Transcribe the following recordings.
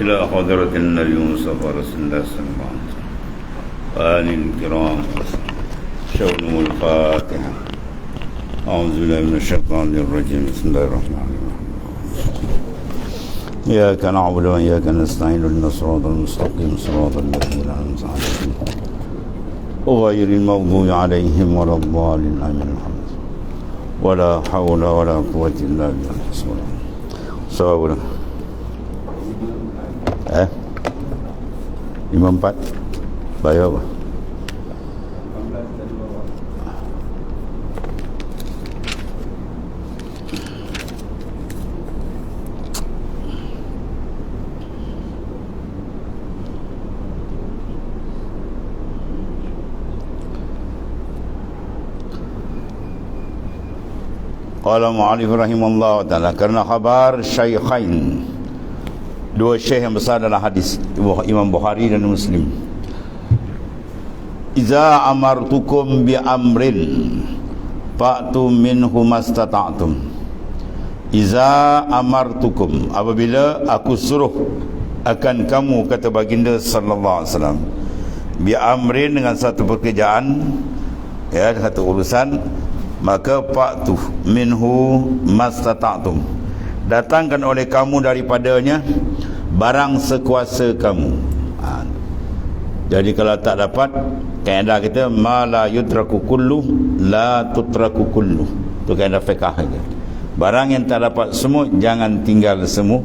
إلى حضرة النبي المصطفى رسول الله صلى الله عليه وسلم وآل الكرام شون الفاتحة. أعوذ بالله من الشيطان الرجيم. بسم الله الرحمن الرحيم. إياك نعبد وإياك نستعين اهدنا الصراط المستقيم صراط الذين أنعمت عليهم غير المغضوب عليهم ولا الضالين آمين. ولا حول ولا قوة إلا بالله. Sawa Imam 4 bayar apa? Qala mu'alif rahimahullah ta'ala, karena khabar syaikhain, dua syekh yang besar dalam hadis, Imam Bukhari dan Muslim. Iza amartukum bi amrin fa'tu minhu mastata'tum. Iza amartukum, apabila aku suruh akan kamu, kata baginda sallallahu alaihi wasallam, bi amrin, dengan satu pekerjaan, ya, satu urusan, maka fa'tu minhu mastata'tum, datangkan oleh kamu daripadanya barang sekuasa kamu. Jadi kalau tak dapat, kaedah kita ma la yudraku kullu la tutraku kullu, tu kaedah fiqh saja. Barang yang tak dapat semua, jangan tinggal semua.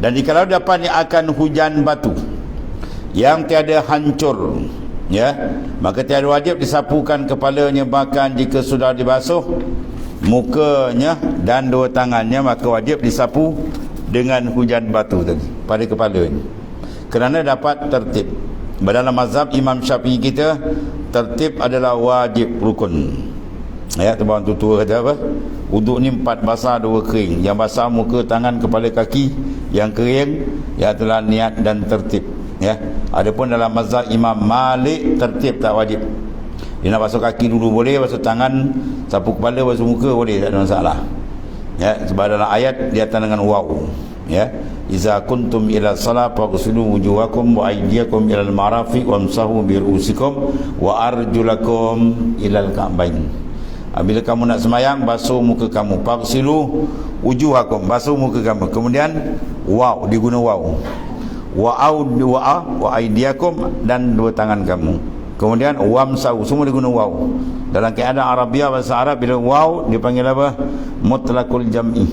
Dan jikalau dapat akan hujan batu yang tiada hancur, ya, maka tiada wajib disapukan kepalanya, bahkan jika sudah dibasuh mukanya dan dua tangannya, maka wajib disapu dengan hujan batu tadi pada kepalanya, kerana dapat tertib. Dalam mazhab Imam Syafi'i kita, tertib adalah wajib rukun. Ya, tuan tua kata apa? Wuduk ni 4 basah 2 kering. Yang basah muka, tangan, kepala, kaki. Yang kering, ya, itulah niat dan tertib. Ya, adapun dalam mazhab Imam Malik, tertib tak wajib. Dia nak basuh kaki dulu boleh, basuh tangan, sapu kepala, basuh muka boleh, tak ada masalah. Ya, sebab dalam ayat dia datang dengan waw. Ya, iza kuntum ila salat faghsilu wujuhakum wa aydiyakum ila al-marafiq wamsahu bi ru'usikum wa arjulakum ila al-ka'bain. Bila kamu nak semayang, basuh muka kamu, faghsilu wujuhakum, basuh muka kamu. Kemudian waw, diguna waw, wa aydiyakum, dan dua tangan kamu. Kemudian wamsahu, semua diguna waw. Dalam keadaan Arabiah, bahasa Arab, bila waw dipanggil apa? Mutlaqul jam'i,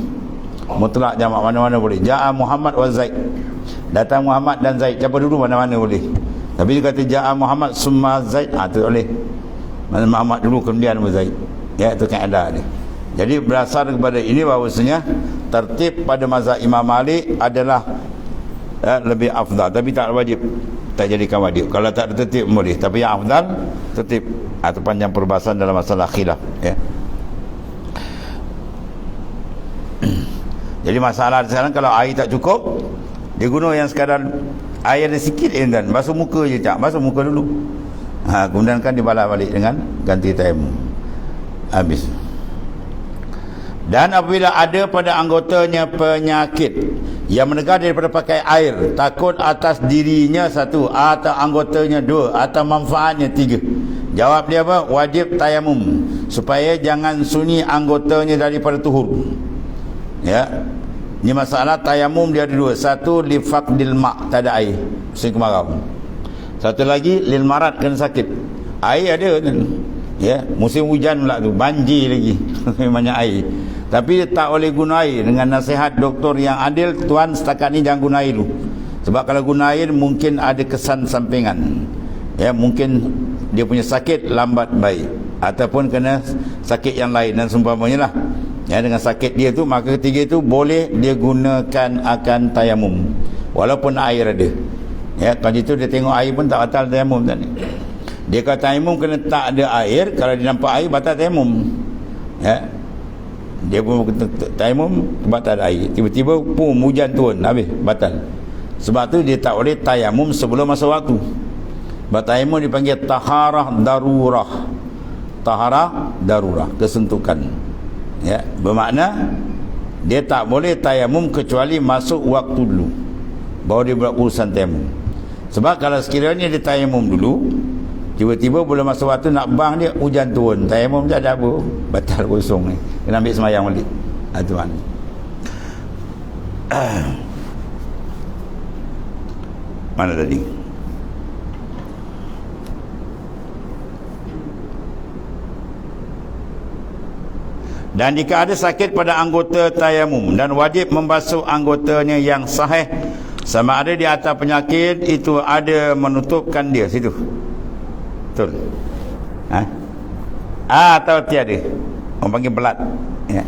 mutlak jamak, mana-mana boleh. Ja'a Muhammad wa Zaid, datang Muhammad dan Zaid, siapa dulu mana-mana boleh. Tapi dia kata ja'a Muhammad summa Zaid, itu boleh. Mana Muhammad dulu kemudian Zaid. Ya, itu kaedah dia. Jadi berdasar kepada ini bahawasanya tertib pada mazhab Imam Malik adalah lebih afdal, tapi tak wajib, tak jadikan wajib. Kalau tak ada tertib boleh, tapi yang afdal tertib, atau panjang perbahasan dalam masalah khilaf, ya. Jadi masalah sekarang, kalau air tak cukup, dia guna yang sekadar air ada sikit, dan basuh muka je, tak basuh muka dulu, kemudian kan dibalas balik dengan ganti tayammum, habis. Dan apabila ada pada anggotanya penyakit yang menegah daripada pakai air, takut atas dirinya 1, atau anggotanya 2, atau manfaatnya 3, jawab dia apa? Wajib tayamum, supaya jangan sunyi anggotanya daripada tuhur. Ya, ini masalah tayamum dia ada 2. 1 li faqdil ma', tak ada air, musim kemarau. 1 lagi lil marat, kena sakit. Air ada kan? Ya, musim hujan pula tu, banjir lagi banyak air. Tapi dia tak boleh guna air. Dengan nasihat doktor yang adil, tuan setakat ni jangan guna air dulu. Sebab kalau guna air mungkin ada kesan sampingan. Ya, mungkin dia punya sakit lambat baik, ataupun kena sakit yang lain dan seumpamanya lah. Ya, dengan sakit dia tu, maka ketiga itu boleh dia gunakan akan tayamum walaupun air ada. Ya, kalau itu dia tengok air pun tak batal tayamum tadi. Dia kata tayamum kena tak ada air, kalau dia nampak air batal tayamum. Ya, dia pun tayamum sebab tak ada air, tiba-tiba pun hujan turun, habis batal. Sebab tu dia tak boleh tayamum sebelum masa waktu. Sebab tayamum dipanggil taharah darurah. Taharah darurah, kesentukan. Ya, bermakna dia tak boleh tayamum kecuali masuk waktu dulu, baru dia buat urusan tayamum. Sebab kalau sekiranya dia tayamum dulu, tiba-tiba boleh masuk waktu nak bang dia, hujan turun, tayamum tak ada apa, batal kosong ni, kena ambil semayang balik. Tuan, mana tadi? Dan jika ada sakit pada anggota tayamum dan wajib membasuh anggotanya yang sahih, sama ada di atas penyakit itu ada menutupkan dia situ. Betul? Atau tiada. Orang panggil belat. Ya.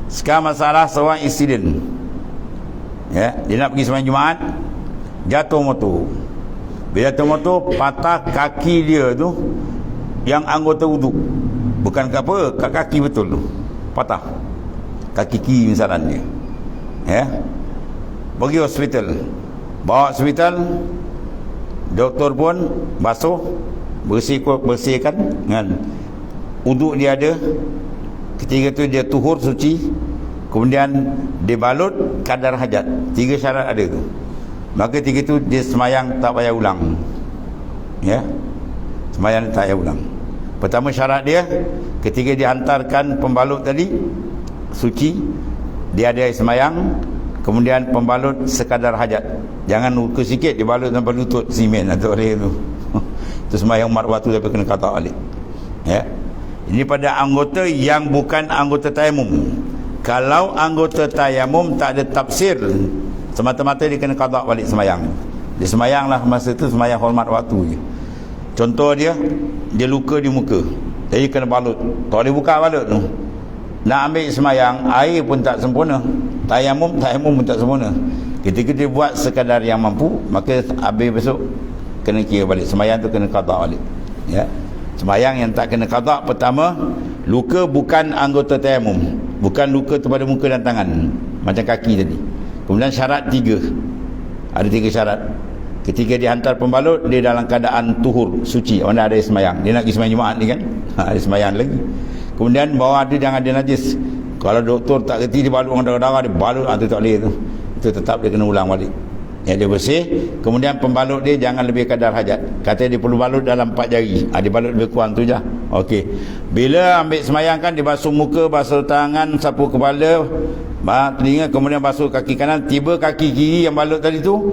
Sekarang masalah seorang insiden. Ya, dia nak pergi sembahyang Jumaat, jatuh motor. Bila jatuh motor, patah kaki dia tu yang anggota wuduk. Bukan ke apa, kat kaki betul tu. Patah kaki kiri misalnya, ya, pergi hospital, bawa hospital, doktor pun basuh, bersihkan dengan uduk dia ada, ketika tu dia tuhur suci, kemudian dibalut kadar hajat. 3 syarat ada tu, maka ketika tu dia semayang tak payah ulang, ya, semayang tak payah ulang. Pertama syarat dia, ketika dihantarkan pembalut tadi suci, dia ada air semayang, kemudian pembalut sekadar hajat, jangan luka sikit dibalut sampai lutut simen atau orang tu. Itu semayang mat waktu sampai kena katak balik. Ya, ini pada anggota yang bukan anggota tayamum. Kalau anggota tayamum tak ada tafsir, semata-mata dia kena katak balik semayang. Dia semayanglah masa tu semayang hormat waktu je. Contoh dia luka di muka, jadi kena balut, tak boleh buka balut tu. Nak ambil semayang, air pun tak sempurna, tayamum pun tak sempurna. Ketika dia buat sekadar yang mampu, maka habis besok kena kira balik, semayang tu kena qada balik. Ya, semayang yang tak kena qada, pertama, luka bukan anggota tayamum, bukan luka tu pada muka dan tangan macam kaki tadi. Kemudian syarat 3, ada 3 syarat. Ketika dihantar pembalut, dia dalam keadaan tuhur, suci, mana ada semayang. Dia nak pergi semayang Jumaat ni kan, ada semayang lagi. Kemudian bawah dia jangan ada najis. Kalau doktor tak kerti, dia balut orang darah-darah, dia balut, itu tak boleh tu. Itu tetap dia kena ulang balik. Ya, dia bersih. Kemudian pembalut dia jangan lebih kadar hajat. Katanya dia perlu balut dalam 4 jari. Dia balut lebih kurang tu je. Okey. Bila ambil semayang kan, dia basuh muka, basuh tangan, sapu kepala, telinga, kemudian basuh kaki kanan. Tiba kaki kiri yang balut tadi tu,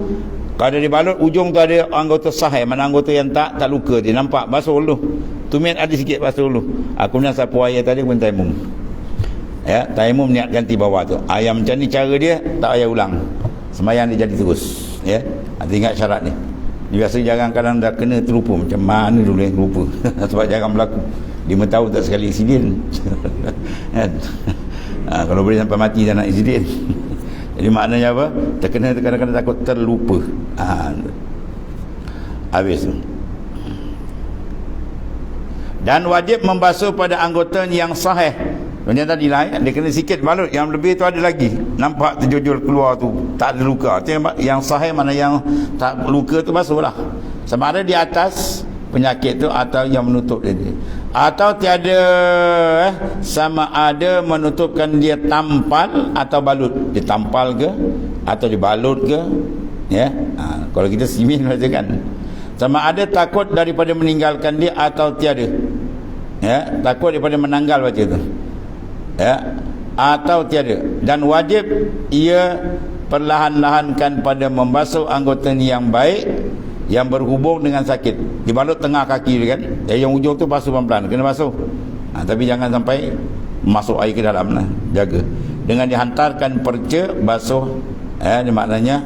kalau dia balut, ujung tu ada anggota sahih, mana anggota yang tak luka, dia nampak, basuh dulu, tumit ada sikit, basuh dulu. Kemudian sapu air tadi pun tayamum. Ya, tayamum niat ganti bawah tu. Yang macam ni cara dia, tak payah ulang, semayang dia jadi terus. Ya, ingat syarat ni. Biasa jarang, kadang dah kena terlupa, macam mana dulu yang lupa. Sebab jarang berlaku, 5 tahun tak sekali insiden. Kan? Kalau boleh sampai mati tak nak insiden. Jadi maknanya apa? Terkena kadang-kadang takut terlupa. Habis tu. Dan wajib membasuh pada anggota yang sahih. Macam tadi lah, dia kena sikit balut, yang lebih tu ada lagi. Nampak terjojol keluar tu, tak ada luka. Yang sahih mana yang tak luka tu basuhlah. Sama ada di atas penyakit tu atau yang menutup dia. Atau tiada, sama ada menutupkan dia tampal atau balut. Ditampal ke atau dibalut ke, ya. Kalau kita simin macam kan, sama ada takut daripada meninggalkan dia atau tiada, ya, takut daripada menanggal baca tu, ya, atau tiada. Dan wajib ia perlahan-lahankan pada membasuh anggota yang baik yang berhubung dengan sakit. Dibalut tengah kaki dia kan, yang ujung tu basuh pelan-pelan, kena basuh. Tapi jangan sampai masuk air ke dalam lah, jaga. Dengan dihantarkan perca, basuh, ni maknanya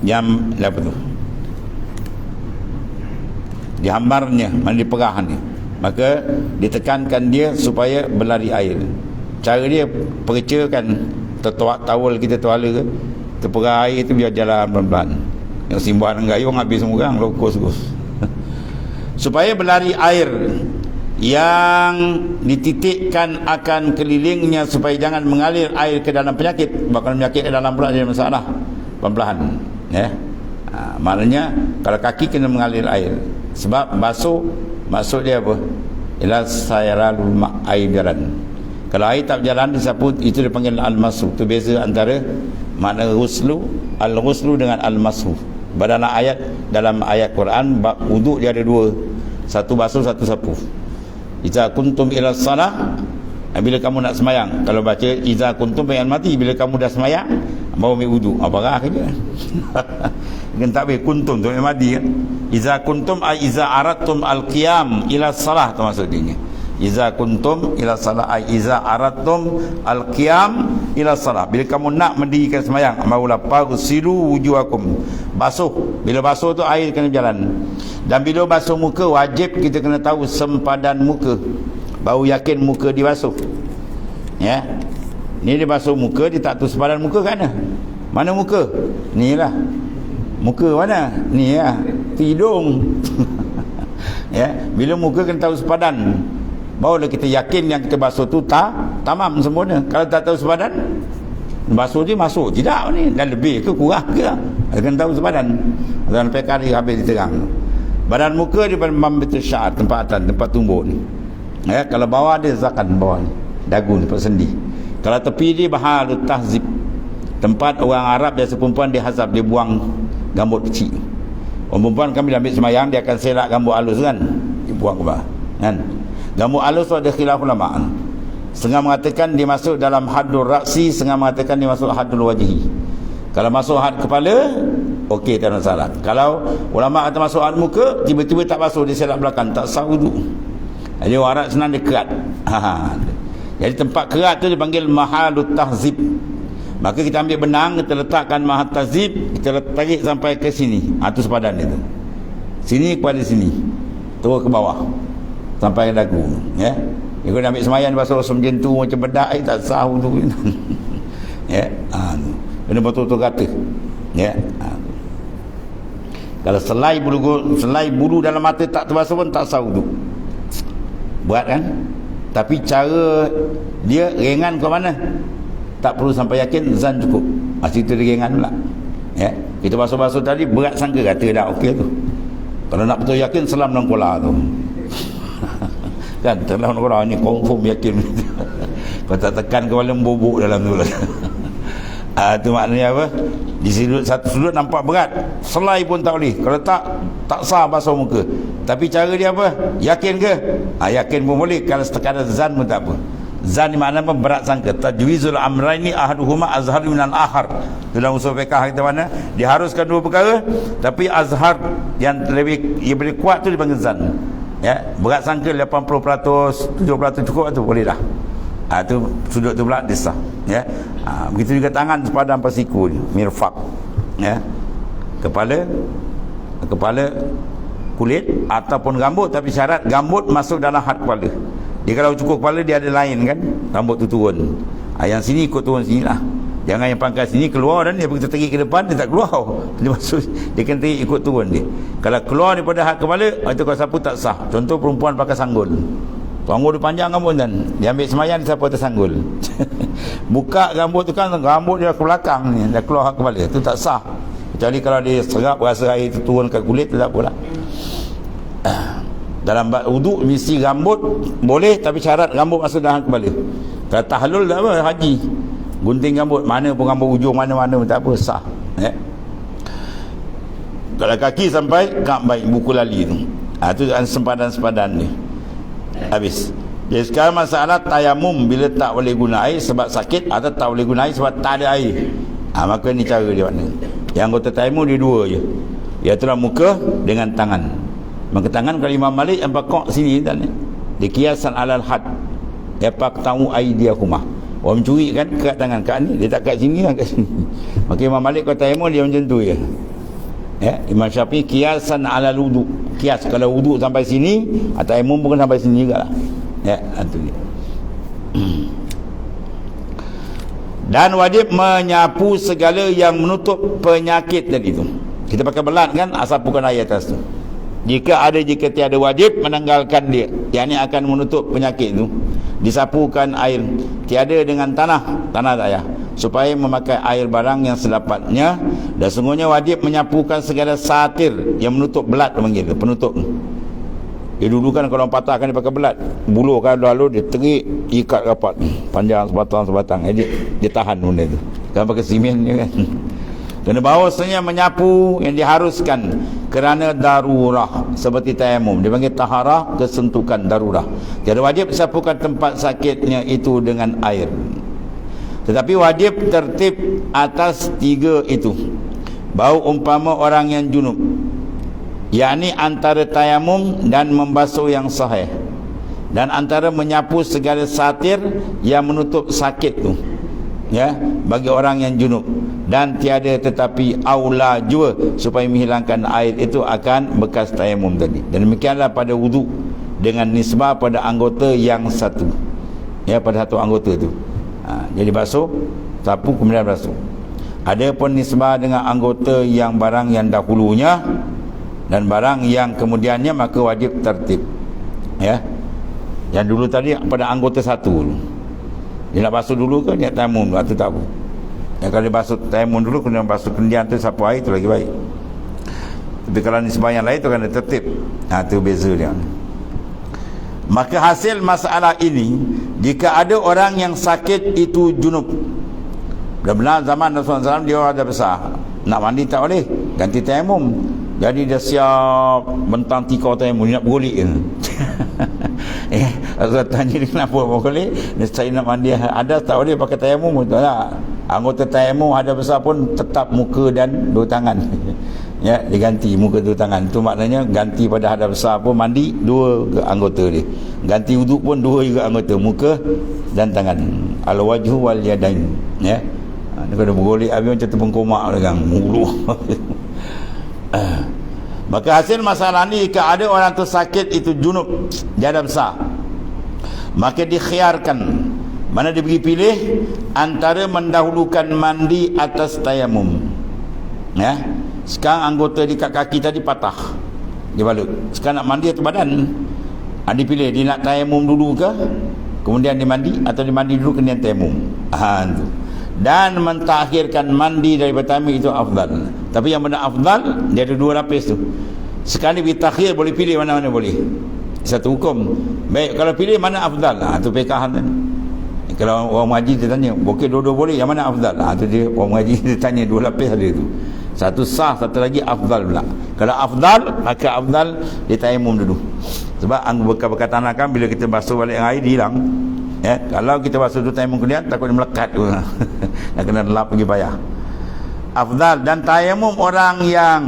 yang apa tu, dihambarnya, mana diperahan ni, maka ditekankan dia supaya berlari air. Cara dia perca kan, tertuak tawul kita tuala ke, terperah air tu biar jalan pelan-pelan. Yang simbuhan gayung habis semua orang, lokus-lokus. Supaya berlari air yang dititikkan akan kelilingnya, supaya jangan mengalir air ke dalam penyakit. Bakal penyakit dalam pula ada masalah. Pelan-pelan, ya. Maknanya kalau kaki kena mengalir air. Sebab basuh, maksud dia apa? Ialah sayaralul air jalan. Kalau air tak berjalan disapu, itu dipanggil al-masu. Itu beza antara makna ghuslu, al-ghuslu dengan al-masu. Dalam ayat Quran bab wuduk dia ada dua, satu basuh, satu sapu. Iza kuntum ila salah, bila kamu nak semayang. Kalau baca iza kuntum bayan mati, bila kamu dah semayang baru ambil wuduk. Apa kerja? Kan tak boleh kuntum tu mati kan. Iza kuntum ay iza aradtum al-qiyam ila salah, tu maksudnya. Iza kuntum ila salah ay iza aradtum al-qiyam ila salah. Bila kamu nak mendirikan semayang, maulah paghsilu wujuhakum. Basuh. Bila basuh tu air kena berjalan. Dan bila basuh muka, wajib kita kena tahu sempadan muka. Baru yakin muka dibasuh. Ya. Ni dia basuh muka, dia tak tahu sempadan muka kat mana. Mana muka? Ni lah. Muka mana? Ni lah. Hidung. Ya. Bila muka kena tahu sempadan, barulah kita yakin yang kita basuh tu tamam sempurna. Kalau tak tahu sepadan, basuh dia masuk tidak ni, dan lebih ke kurang ke, kena tahu sepadan. Dan PKR habis diterang. Badan muka di mambitul sya'ar, tempat atas, tempat tumbuh ni. Ya, kalau bawah dia zakan, bawah ni dagu, tempat sendi. Kalau tepi dia bahalut tahzib, tempat orang Arab biasa perempuan dia hazab, dia buang gambut kecil. Orang perempuan kami ambil semayang, dia akan selak gambut halus kan, dia buang ke bawah kan. Gambut halus tu ada khilaf ulama. Setengah mengatakan dia masuk dalam haddul raksi, setengah mengatakan dia masuk haddul wajhi. Kalau masuk had kepala, okey, tak ada masalah. Kalau ulama kata masuk had muka, tiba-tiba tak masuk, dia selak belakang, tak sah wuduk. Jadi orang Arab senang dia kerat. Jadi tempat kerat tu dipanggil mahalut tahzib. Maka kita ambil benang, kita letakkan mahal tahzib, kita tarik sampai ke sini. Itu sepadan dia tu. Sini kepada sini, turun ke bawah sampai ke dagu. Ya. Dia kena ambil semayan basuh macam tu, macam bedak air tak sah wuduk. Ya. Kena betul-betul kata. Ya. Kalau selai bulu dalam mata tak terbasuh pun tak sah wuduk. Berat kan? Tapi cara dia ringan ke mana? Tak perlu sampai yakin, zan cukup. Situ dia ringan pula. Ya. Kita basuh-basuh tadi berat sangka kata dah okey tu. Kalau nak betul yakin, selam dalam kola tu. Kan dalam kola ni confirm yakin. Kau tak tekan kepala membubuk dalam tu lah. Itu maknanya apa? Di satu sudut nampak berat, selai pun tak boleh. Kalau tak sah basuh muka. Tapi cara dia apa? Yakin ke? Yakin pun boleh. Kalau sekadar zan pun tak apa. Zan ni maknanya apa? Berat sangka. Tajwizul amraini ahaduhuma azhar minal akhar. Dalam usul fiqh kita mana diharuskan dua perkara, tapi azhar yang lebih kuat tu dipanggil zan. Ya, berat sangka 80%, 70% cukup tu boleh dah. Tu sudut tu pula disah. Ya. Begitu juga tangan sepadan pasiku ni, mirfaq. Ya. Kepala kulit ataupun rambut, tapi syarat rambut masuk dalam had kepala. Dia kalau cukup kepala dia ada lain kan, rambut tu turun. Yang sini ikut turun sini lah. Jangan yang pangkal sini keluar dan dia begitu terik ke depan dia tak keluar. Dia masuk, dia kena terik ikut turun dia. Kalau keluar daripada had kepala, itu kalau sapu tak sah. Contoh perempuan pakai sanggul. Sanggul dia panjang rambut kan, dia ambil semayang dia sapu atas sanggul. Buka rambut tu kan, rambut dia ke belakang ni, dah keluar had kepala. Itu tak sah. Kecuali kalau dia serap rasa air tu turun kat kulit, tak apalah. Dalam wuduk mesti rambut boleh, tapi syarat rambut masuk dalam kepala. Kalau tahlul tak apa, haji gunting rambut mana pun, rambut ujung mana-mana pun tak apa, sah. Kalau kaki sampai kak baik buku lali tu. Itu sempadan-sempadan ni. Habis. Jadi sekarang masalah tayamum, bila tak boleh guna air sebab sakit atau tak boleh guna air sebab tak ada air. Maka ni cara dia mana. Yang anggota tayamum dia dua je. Iaitulah muka dengan tangan. Maka tangan kalau Imam Malik yang pakok sini dan dia kiasan alal had. Dia pak tahu aidiyahumah. Orang mencuri kan kat tangan kat ni, dia tak kat sini kan kat sini. Maka Imam Malik kata tayamum dia macam tu je. Ya, Imam Syafi'i kiasan alal wudu. Kias kalau wudu sampai sini, tayamum pun sampai sini jugalah. Ya, itu dia. Dan wajib menyapu segala yang menutup penyakit tadi tu. Kita pakai belat kan, sapukan air atas tu. Jika tiada wajib menanggalkan dia, yang ini akan menutup penyakit tu, disapukan air tiada dengan tanah tak payah, supaya memakai air barang yang sedapatnya. Dan sungguhnya wajib menyapukan segala satir yang menutup belat, panggil penutup. dulu kan kalau patahkan dia pakai belat, buluh kan lalu dia terik, ikat rapat panjang sebatang dia tahan benda tu. Kan pakai simen je kan. Kerana bahawasanya menyapu yang diharuskan kerana darurah seperti tayamum, dia panggil taharah, kesentukan darurah. Jadi wajib sapukan tempat sakitnya itu dengan air. Tetapi wajib tertib atas 3 itu. Bau umpama orang yang junub, yakni antara tayamum dan membasuh yang sahih, dan antara menyapu segala satir yang menutup sakit tu, ya, bagi orang yang junub, dan tiada tetapi aula jua supaya menghilangkan air itu akan bekas tayamum tadi. Dan demikianlah pada wudu dengan nisbah pada anggota yang satu, ya, pada satu anggota tu. Jadi basuh, sapu kemudian basuh. Ada pun nisbah dengan anggota yang barang yang dahulunya dan barang yang kemudiannya, maka wajib tertib, ya. Yang dulu tadi pada anggota satu, dia nak basuh dulu ke dia tayamum dulu, itu tak apa. Ya, kalau dia basuh tayamum dulu, kemudian basuh kemudian tu sapu air, itu lagi baik. Tapi kalau nisbah yang lain tu kan tertib, itu beza dia. Maka hasil masalah ini, jika ada orang yang sakit itu junub, benar-benar zaman Rasulullah SAW dia ada besar, nak mandi tak boleh, ganti tayamum. Jadi dia siap bentang tikar tayamum, dia nak bergolik. Rasulullah tanya dia kenapa bergolik, dia saya nak mandi ada tak boleh pakai tayamum, betul tak? Anggota tayamum ada besar pun tetap muka dan 2 tangan. Ya, diganti muka 2 tangan. Itu maknanya ganti pada hadap besar pun mandi 2 anggota dia. Ganti wuduk pun 2 juga anggota, muka dan tangan. Al-wajhu wal yadain. Ya. Dia kena bergolek habis macam terbengkomak dengan mulu. Maka hasil masalah ni, jika ada orang tu sakit itu junub, dia ada besar, maka dikhiarkan, mana diberi pilih antara mendahulukan mandi atas tayamum. Ya. Sekarang anggota di kaki tadi patah, dia balut. Sekarang nak mandi atas badan, dipilih dia nak tayamum dulu ke kemudian dia mandi, atau dia mandi dulu kemudian tayamum. Tu. Dan mentakhirkan mandi dari tayamum itu afdal. Tapi yang benar afdal, dia ada 2 lapis tu. Sekali ditakhir, boleh pilih mana-mana boleh. Satu hukum. Baik, kalau pilih mana afdal, tu pekahan kan. Kalau orang mengaji dia tanya, okey dua-dua boleh, yang mana afdal? Tu dia orang mengaji dia tanya 2 lapis ada tu. Satu sah, satu lagi afdal pula. Kalau afdal, maka afdal dia tayamum dulu. Sebab bekas-bekas tanah kan bila kita basuh balik air dia hilang. Ya, kalau kita basuh dulu tayamum kemudian takut dia melekat tu. Nak kena lap pergi payah. Afdal. Dan tayamum orang yang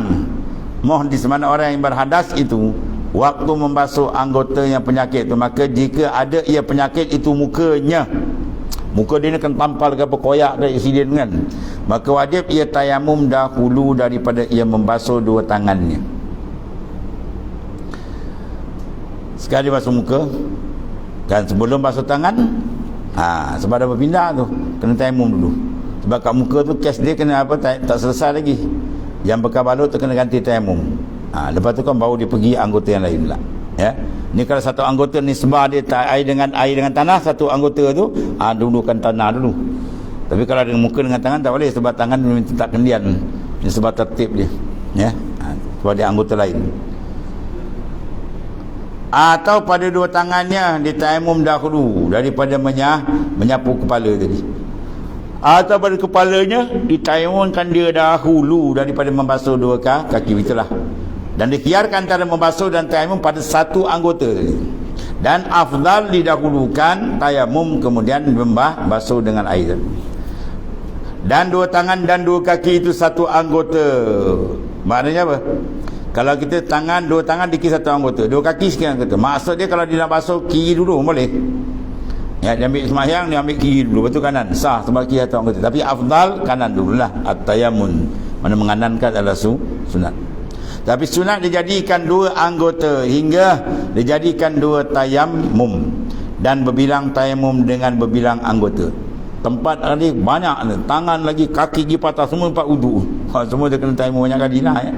muhdis, mana orang yang berhadas itu, waktu membasuh anggota yang penyakit tu, maka jika ada ia penyakit itu mukanya, muka dia ni kan tampal ke apa, koyak ke insiden kan, maka wajib ia tayamum dahulu daripada ia membasuh 2 tangannya. Sekali basuh muka dan sebelum basuh tangan, sebab dah berpindah tu, kena tayamum dulu. Sebab kat muka tu kes dia kena apa, tak selesai lagi. Yang bekas balut tu kena ganti tayamum. Lepas tu kan baru dia pergi anggota yang lain pula. Ya. Ni kalau satu anggota nisbah dia air dengan tanah, satu anggota tu dulukan tanah dulu. Tapi kalau dengan muka dengan tangan tak boleh, sebab tangan memang tak kendian. Ini sebab tertib dia. Ya. Sebab dia anggota lain. Atau pada 2 tangannya ditayamum dahulu daripada menyapu kepala tadi. Atau pada kepalanya ditayamumkan dia dahulu daripada membasuh 2 kaki. Itulah. Dan dikhiarkan antara membasuh dan tayamum pada satu anggota tadi. Dan afdal didahulukan tayamum kemudian membasuh dengan air. Dan 2 tangan dan 2 kaki itu satu anggota. Maknanya apa? Kalau kita 2 tangan dikira satu anggota, 2 kaki sekian anggota. Maksud dia kalau dia nak basuh kiri dulu boleh. Ya, dia ambil sembahyang, dia ambil kiri dulu, betul kanan. Sah sebab kiri satu anggota. Tapi afdal kanan dululah, at-tayammun. Mana menganankan adalah sunat. Tapi sunat dijadikan 2 anggota hingga dijadikan 2 tayamum, dan berbilang tayamum dengan berbilang anggota. Tempat lagi banyak, tangan lagi, kaki lagi patah, semua 4 wudu. Semua dia kena tayamum banyak kali lah ya.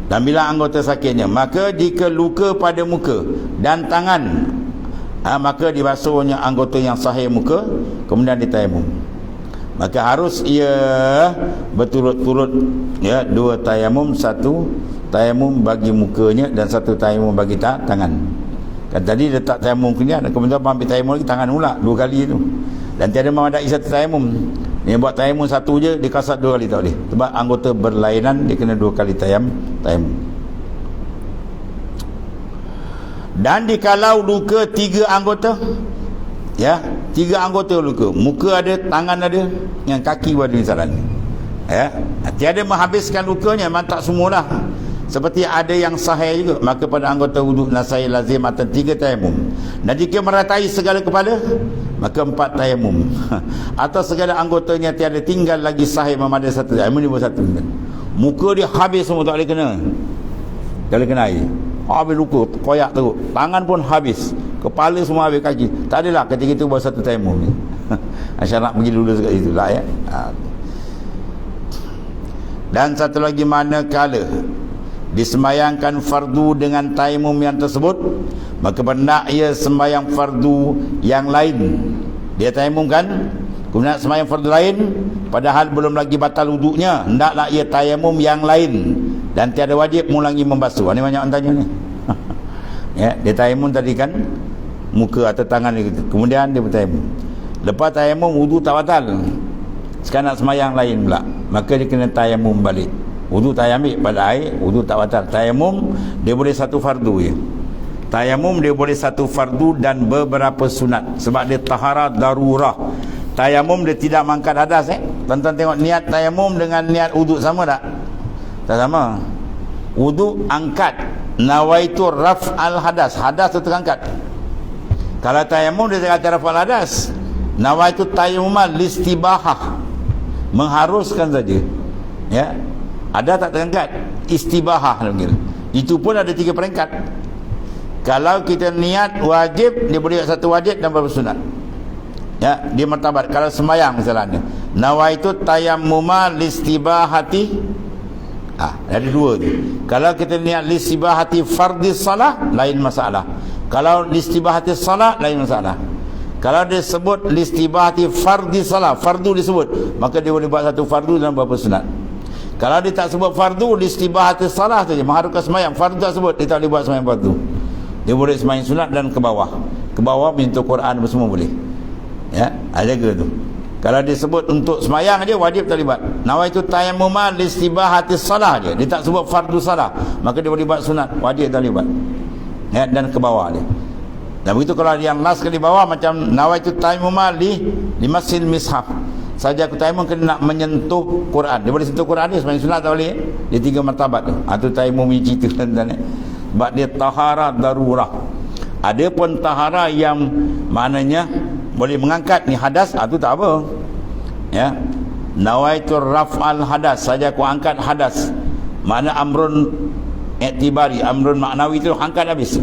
Dan bila anggota sakitnya, maka jika luka pada muka dan tangan, maka dibasuhnya anggota yang sahih muka kemudian ditayamum. Maka harus ia berturut-turut, ya, 2 tayamum, 1 tayamum bagi mukanya dan satu tayamum bagi tangan. Kan tadi letak tayamum kemudian ambil tayamum lagi tangan pula 2 kali tu. Dan tiada memadai satu tayamum. Dia buat tayamum satu je, dia kasat 2 kali tak boleh. Sebab anggota berlainan, dia kena 2 kali tayamum. Dan dikalau luka 3 anggota, ya, 3 anggota luka, muka ada, tangan ada, yang kaki pun ada misalan, ya, tiada menghabiskan lukanya, memang tak semualah. Seperti ada yang sahih juga, maka pada anggota wuduk nasai lazim atau 3 tayamum. Dan jika meratai segala kepala, maka 4 tayamum. Atau segala anggotanya tiada tinggal lagi sahih memadai satu tayamum, ni pun satu. Muka dia habis semua, tak boleh kena, tak boleh kena air, habis luka, koyak teruk. Tangan pun habis, kepala semua habis, kaki tak adalah. Ketika itu baru satu tayamum ni. Syarat pergi dulu dekat situ lah, ya. Dan satu lagi, manakala disemayangkan fardu dengan tayamum yang tersebut, maka benar ia sembahyang fardu yang lain. Dia tayamum kan, kemudian sembahyang fardu lain, padahal belum lagi batal wuduknya, hendaklah ia tayamum yang lain dan tiada wajib mengulangi membasuh. Ini banyak orang tanya ni. Ya, dia tayamum tadi kan muka atau tangan dia, kemudian dia bertayamum. Lepas tayamum wudu tak batal, sekarang nak sembahyang lain pula, maka dia kena tayamum balik. Wudu tak ambil pada air, wudu tak batal. Tayamum dia boleh satu fardu je. Tayamum dia boleh satu fardu dan beberapa sunat, sebab dia taharah darurah. Tayamum dia tidak mengangkat hadas. Tuan-tuan tengok niat tayamum dengan niat wudu sama tak? Tak sama. Wudu angkat, nawaitu raf'al hadas, hadas tu terangkat. Kalau tayamum dia kata raf'al hadas, nawaitu tayammuman listibahah, mengharuskan saja, ya. Ada tak terangkat? Istibahah panggil. Itu pun ada 3 peringkat. Kalau kita niat wajib, dia boleh satu wajib dan beberapa sunat, ya, dia martabat. Kalau sembahyang misalnya, nawaitu tayammuma listibahati, ada 2 tu. Kalau kita niat listibahati fardhi salah, lain masalah. Kalau listibahati salah, lain masalah. Kalau dia sebut listibahati fardhi salah, fardu disebut, maka dia boleh buat satu fardu dan beberapa sunat. Kalau dia tak sebut fardu, listibahati salah saja, mengharuskan sembahyang, fardu tak sebut, dia tak boleh buat sembahyang fardu. Dia boleh sembahyang sunat dan ke bawah. Ke bawah menyentuh Quran semua boleh. Ya, ada ke tu. Kalau dia sebut untuk sembahyang aja, wajib tak boleh buat. Nawaitu tayammuma listibahati salah je, dia tak sebut fardu salah, maka dia boleh buat sunat, wajib tak boleh buat. Ya, dan ke bawah dia. Dan begitu kalau yang last kali bawah, macam nawaitu tayammuma limasil mishaf, saja aku tayamum kena nak menyentuh Quran. Dia boleh sentuh Quran dia, sembahyang sunat tak boleh. Dia 3 martabat tu. Itu tayamum ni cerita tuan-tuan. Sebab dia taharah darurah. Ada pun taharah yang maknanya boleh mengangkat ni hadas, itu tak apa. Ya. Nawaitu raf'al hadas, saja aku angkat hadas. Makna amrun iktibari, amrun maknawi tu angkat habis.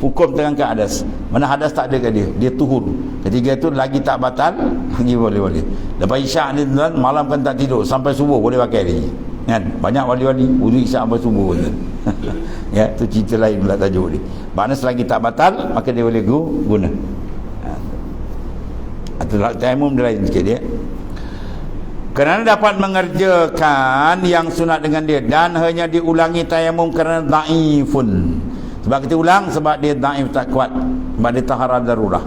Hukum terangkat hadas. Mana hadas tak ada ke dia, dia tuhur. Ketiga itu lagi tak batal, lagi boleh. Lepas isyak ni tuan, malam kan tak tidur sampai subuh boleh pakai lagi. Kan? Banyak wali-wali wudu isyak sampai subuh. Ya, tu cerita lain pula tajuk ni. Maknanya selagi tak batal, maka dia boleh guna. Itulah tayamum dia lain sikit dia. Kerana dapat mengerjakan yang sunat dengan dia, dan hanya diulangi tayamum kerana dhaifun. Sebab kita ulang sebab dia dhaif, tak kuat, sebab dia taharah darurah.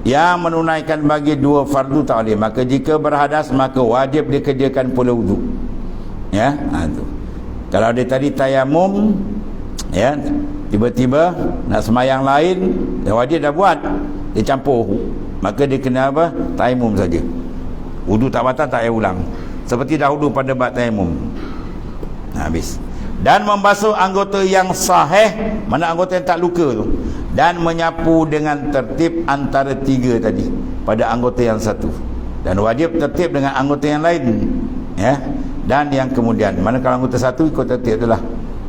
Yang menunaikan bagi 2 fardu tak boleh. Maka jika berhadas, maka wajib dikerjakan pula wudu. Ya, tu. Kalau dia tadi tayamum, ya, tiba-tiba nak semayang lain, dia wajib dah buat, dia campur, maka dia kena apa? Tayamum saja. Wudu tak batal, tak payah ulang. Seperti dahulu pada bab tayamum. Habis. Dan membasuh anggota yang sahih, mana anggota yang tak luka tu, dan menyapu dengan tertib antara 3 tadi pada anggota yang satu, dan wajib tertib dengan anggota yang lain, ya. Dan yang kemudian, mana kalau anggota satu ikut tertib itulah,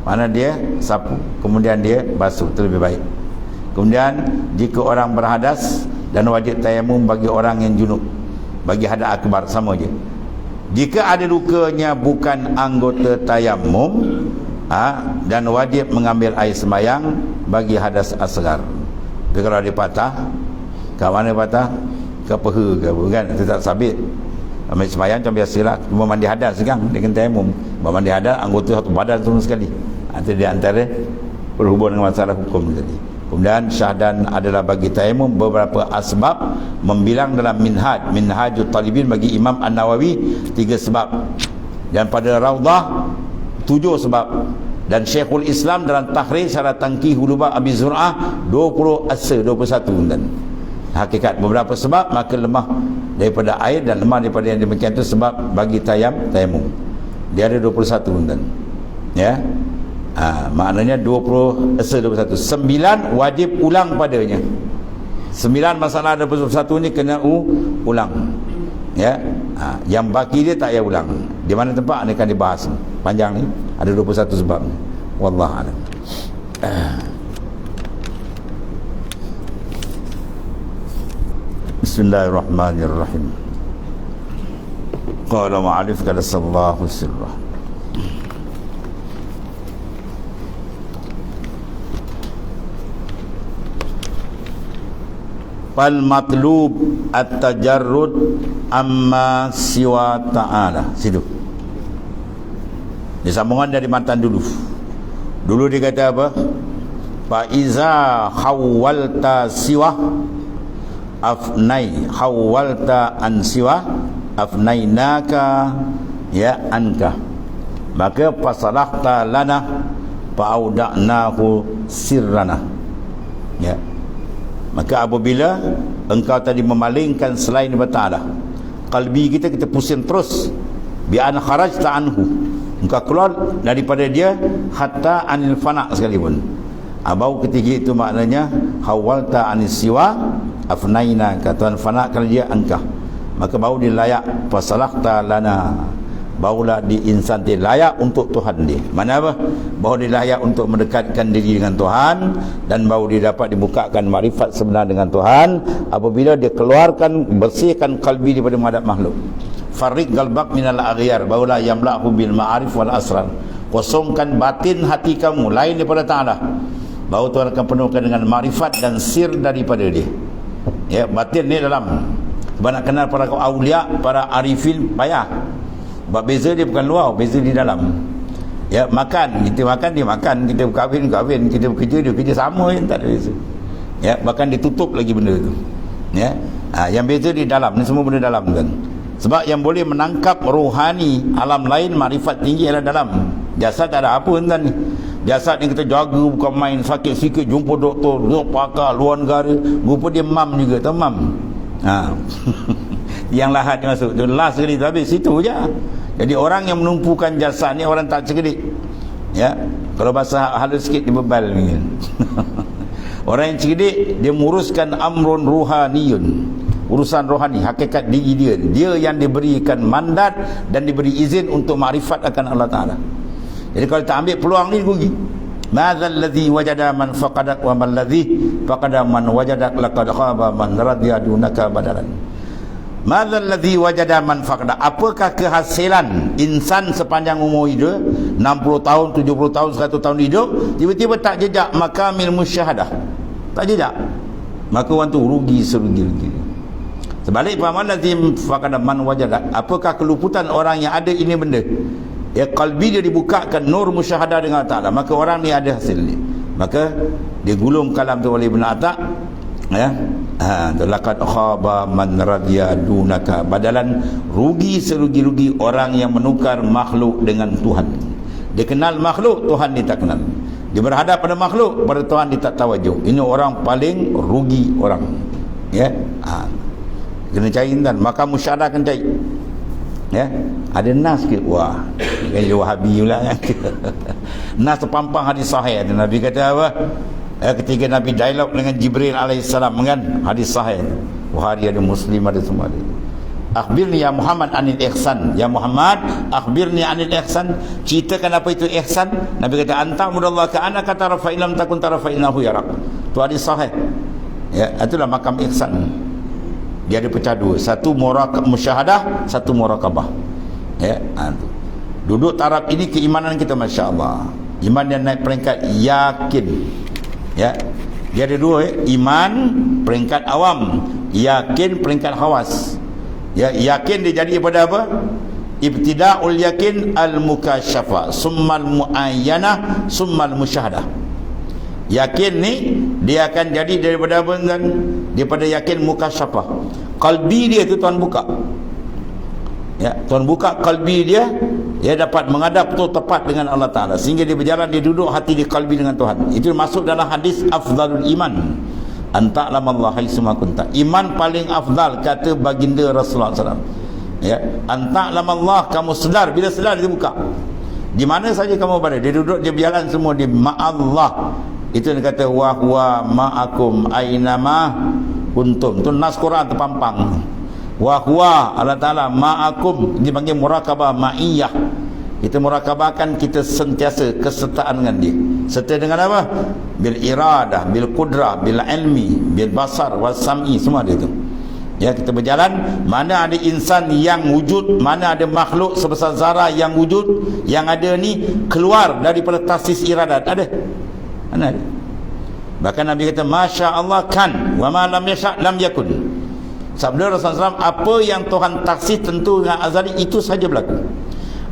mana dia sapu, kemudian dia basuh, itu lebih baik. Kemudian jika orang berhadas, dan wajib tayamum bagi orang yang junub, bagi hadas akbar sama je. Jika ada lukanya bukan anggota tayamum, dan wajib mengambil air sembahyang bagi hadas asgar. Jadi kalau dia patah, kat mana patah? Ke peha ke apa kan, itu tak sabit. Ambil sembahyang macam biasalah, cuma mandi hadas sekarang dia kena tayamum. Mandi hadas anggota satu badan semua sekali. Itu di antara berhubung dengan masalah hukum tadi. Kemudian syahdan adalah bagi tayamum beberapa asbab, membilang dalam Minhajut Talibin bagi Imam An-Nawawi 3 sebab, dan pada Raudah 7 sebab, dan Syekhul Islam dalam Tahrir Syarat Tangkih Hulubah Abi Zur'ah 20 asa 21. Dan hakikat beberapa sebab, maka lemah daripada air dan lemah daripada yang demikian itu sebab bagi tayamum. Dia ada 21 dan ya. Maknanya 20 asa 21. 9 wajib ulang padanya. 9 masalah ada 21 ni kena ulang. Ya. Yang baki dia tak payah ulang. Di mana tempat ni akan dibahas. Panjang ni ada 21 sebab. Wallahu a'lam. Bismillahirrahmanirrahim. Qala ma'alif kada sallahu sirrah. Fal matlub at-tajarrud amma siwa ta'ala. Situ. Di sambungan dari matan dulu. Dulu dia kata apa? Fa iza khawwalta siwa afnai khawwalta an siwa afnainaka ya anka. Maka fasalahta lana fa'auda'nahu sirrana. Ya. Maka apabila engkau tadi memalingkan selain Allah Ta'ala, kalbi kita pusing terus, bi'an kharajta anhu, engkau keluar daripada dia hatta anil fana' sekalipun. Abau ketika itu maknanya hawalta anis siwa afnaina, katuan fana' kalau dia engkau, maka bau dia layak fasalahta lana, baulah di insan dia layak untuk Tuhan dia. Mana apa? Bahawa dia layak untuk mendekatkan diri dengan Tuhan, dan bahawa dia dapat dibukakan makrifat sebenar dengan Tuhan apabila dia keluarkan, bersihkan kalbi daripada menghadap makhluk. Farriq qalbak minal aghyar, bahawa yamla'hu bil ma'arif wal asrar. Kosongkan batin hati kamu lain daripada Ta'ala, bahawa Tuhan akan penuhkan dengan makrifat dan sir daripada dia. Ya, batin ni dalam. Sebab nak kenal para awliya, para arifin payah. Sebab beza dia bukan luar, beza di dalam. Ya, makan, kita makan, dia makan, kita kahwin, kita bekerja, dia kerja, sama je, tak ada beza. Ya, bahkan ditutup lagi benda tu. Ya. Yang beza di dalam, ni semua benda dalam kan. Sebab yang boleh menangkap rohani alam lain, makrifat tinggi adalah dalam. Jasad tak ada apa kan ni. Jasad ni kita jaga, bukan main, sakit sikit jumpa doktor, pakar luar negara, rupa dia mam juga, tahu mam. Yang lahat dia masuk tu last sekali tu habis, situ je. Jadi orang yang menumpukan jasad ni orang tak cerdik. Ya, kalau bahasa halus sikit dia bebal ni. Orang yang cerdik dia menguruskan amrun ruhaniyun, urusan rohani, hakikat diri dia. Dia yang diberikan mandat dan diberi izin untuk makrifat akan Allah Ta'ala. Jadi kalau tak ambil peluang ni, rugi. Madzal ladzi wajada man faqadak wa man ladzi faqada man wajadak laqad khaba man radiya dunaka badalan. Madzal ladzi wajada man faqada. Apakah kehasilan insan sepanjang umur hidup, 60 tahun, 70 tahun, 100 tahun hidup, tiba-tiba tak jejak makamil musyahadah, tak jejak, maka orang tu rugi serugi-rugi. Sebalik faman ladzi faqada man wajada. Apakah keluputan orang yang ada ini benda? Ya, kalbi dia dibukakan nur musyahadah dengan Ta'ala, maka orang ni ada hasil ni. Maka dia gulung kalam tu oleh Ibn Atta, ya, laqad khaba man radiya dunaka badalan. Rugi serugi-rugi orang yang menukar makhluk dengan Tuhan. Dia kenal makhluk, Tuhan dia tak kenal. Dia berhadap pada makhluk, pada Tuhan dia tak tawajuh. Ini orang paling rugi orang. Ya, kena cari dan maka musyahadah akan cari. Ya, ada nas ke? Wah, gaya Wahabi pula kan. Nas terpampang hadis sahih. Nabi kata apa? Ketika Nabi dialog dengan Jibril alaihissalam kan, hadis sahih. Bukhari ada, Muslim ada, semua ada. Akhbirni ya Muhammad anil ihsan. Ya Muhammad, akhbirni anil ihsan. Ceritakan apa itu ihsan. Nabi kata anta mudallah ka anaka tara fa illam takun tara fa innahu yarak. Itu hadis sahih. Ya, itulah makam ihsan. Dia ada pecah dua, satu musyahadah, satu muraqabah. Ya, duduk taraf ini keimanan kita, masya-Allah. Iman yang naik peringkat yakin. Ya, dia ada dua, iman peringkat awam, yakin peringkat khawas. Ya, yakin dia jadi daripada apa? ibtida'ul yakin al-mukasyafa, summal mu'ayyanah, summal musyahadah. Yakin ni dia akan jadi daripada apa kan? Daripada yakin mukasyafah. Qalbi dia tu Tuhan buka. Ya, Tuhan buka qalbi dia, dia dapat menghadap tu tepat dengan Allah Ta'ala, sehingga dia berjalan, dia duduk hati di qalbi dengan Tuhan. Itu masuk dalam hadis afdalul iman, anta'lamallah haitsuma kunta. Iman paling afdal, kata baginda Rasulullah SAW. Ya, anta'lamallah, kamu sedar, bila sedar dia buka. Di mana saja kamu berada, dia duduk, dia berjalan semua di ma'allah. Itu dia kata wa huwa ma'akum ainama kuntum. Itu nas Quran terpampang. Wa huwa, Allah Ta'ala ma'akum, dipanggil murakabah ma'iyah. Kita murakabahkan, kita sentiasa kesertaan dengan dia. Serta dengan apa? Bil iradah, bil qudrah, bil ilmi, bil basar, wal sam'i, semua dia tu. Ya, kita berjalan, mana ada insan yang wujud, mana ada makhluk sebesar zarah yang wujud, yang ada ni keluar daripada tasis iradat. Ada? Mana ada? Bahkan Nabi kata Masya Allah kan, wa ma lam yasha' lam yakun. Sabda Rasulullah SAW, apa yang Tuhan taksis tentu dengan azali, itu saja berlaku.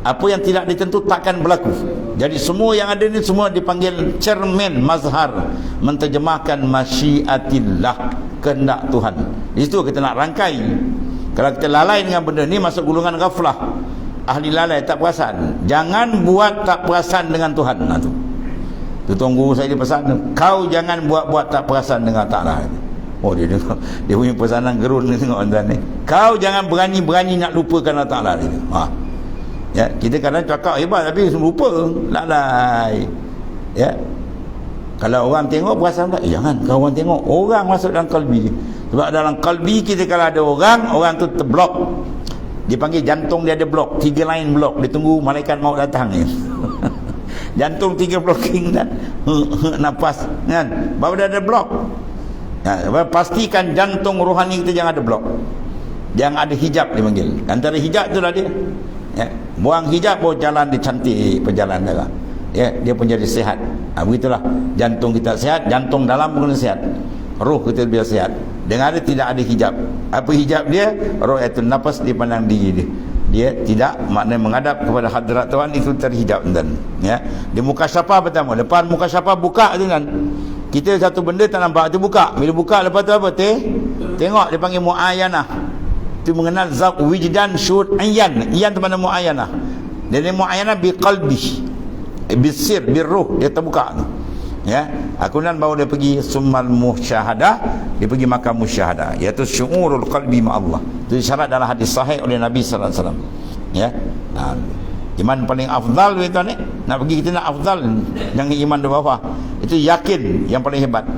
Apa yang tidak ditentu takkan berlaku. Jadi semua yang ada ni semua dipanggil cermin mazhar, menterjemahkan masyiatillah, kehendak Tuhan. Itu kita nak rangkai. Kalau kita lalai dengan benda ni, masuk golongan ghaflah, ahli lalai, tak perasan. Jangan buat tak perasan dengan Tuhan. Nah, tu tuan guru saya dia pesan, kau jangan buat-buat tak perasan dengan Ta'ala. Oh, dia dengar, dia punya pesanan gerun ni, tengok tuan ni. Kau jangan berani-berani nak lupakan Allah Ta'ala ni. Ya, kita kadang cakap hebat tapi lupa, lalai. Ya, kalau orang tengok perasan tak? Jangan, kalau orang tengok, orang masuk dalam kalbi. Sebab dalam kalbi kita, kalau ada orang tu terblok. Dipanggil jantung dia ada blok, 3 line blok. Dia tunggu malaikat maut datang ni. Jantung 3 blocking dan nafas kan, baru dia ada blok. Ya, pastikan jantung rohani kita jangan ada blok, jangan ada hijab, dipanggil. Antara hijab itulah dia. Ya, buang hijab, baru jalan dia cantik, perjalanan darah. Ya, dia pun jadi sihat. Begitulah, jantung kita sihat, jantung dalam pun sihat, roh kita biar sihat. Dengan ada tidak ada hijab. Apa hijab dia? Roh itu nafas dipandang diri dia. Dia tidak, maknanya menghadap kepada hadrat Tuhan, itu terhijab dan ya. Di muka syafah pertama, depan muka syafah buka tu kan. Kita satu benda tak nampak, tu buka. Bila buka lepas tu apa? Tengok, dia panggil muayyanah. Itu mengenal zat wijdan syuhud ayyan. Ayyan tu mana muayyanah. Dia muayyanah bi qalbi, bisir, birruh, dia terbuka tu. Ya, kemudian baru dia pergi summal musyahadah, dia pergi makam musyahadah, iaitu syu'urul qalbi ma Allah. Itu syarat dalam hadis sahih oleh Nabi sallallahu alaihi wasallam. Ya. Iman paling afdal tuan ni. Nak pergi kita nak afdal, jangan iman di bawah. Itu yakin yang paling hebat.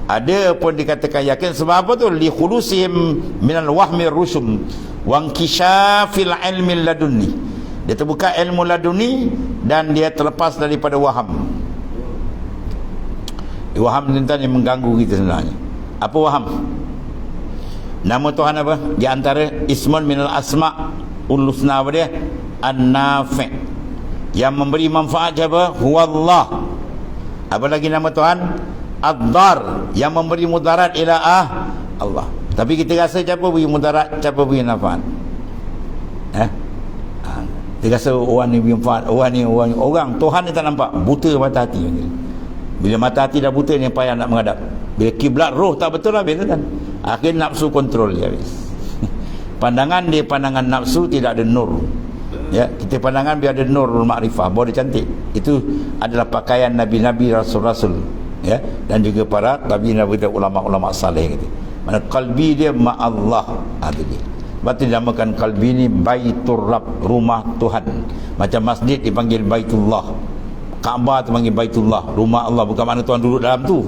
Ada pun dikatakan yakin sebab apa tu? Li khulusihim minal wahmi rusum wa inkishafil ilmi ladunni. Dia terbuka ilmu laduni dan dia terlepas daripada waham. Waham ni yang mengganggu kita sebenarnya. Apa waham? Nama Tuhan apa? Di antara ismun minal asma' ulusna apa dia? An-nafi'. Yang memberi manfaat siapa? Huwallah. Apa lagi nama Tuhan? Ad-dar, yang memberi mudarat ila Allah. Tapi kita rasa siapa beri mudarat, siapa beri manfaat? Kita rasa orang ni beri manfaat, orang Tuhan ni tak nampak, buta mata hati. Bila mata hati dah buta ni payah nak menghadap. Bila kiblat roh tak betul lah, habis kan. Akhir nafsu kontrol dia habis. Pandangan dia pandangan nafsu, tidak ada nur. Ya, kita pandangan biar ada nur makrifah, baru dia cantik. Itu adalah pakaian nabi-nabi, rasul-rasul, ya, dan juga para nabi-nabi dan ulama-ulama saleh gitu. Mana kalbi dia ma Allah ada dia. Sebab tu dinamakan kalbi ni Baitur Rabb, rumah Tuhan. Macam masjid dipanggil Baitullah, Kaabah dipanggil Baitullah, rumah Allah. Bukan makna Tuhan duduk dalam tu.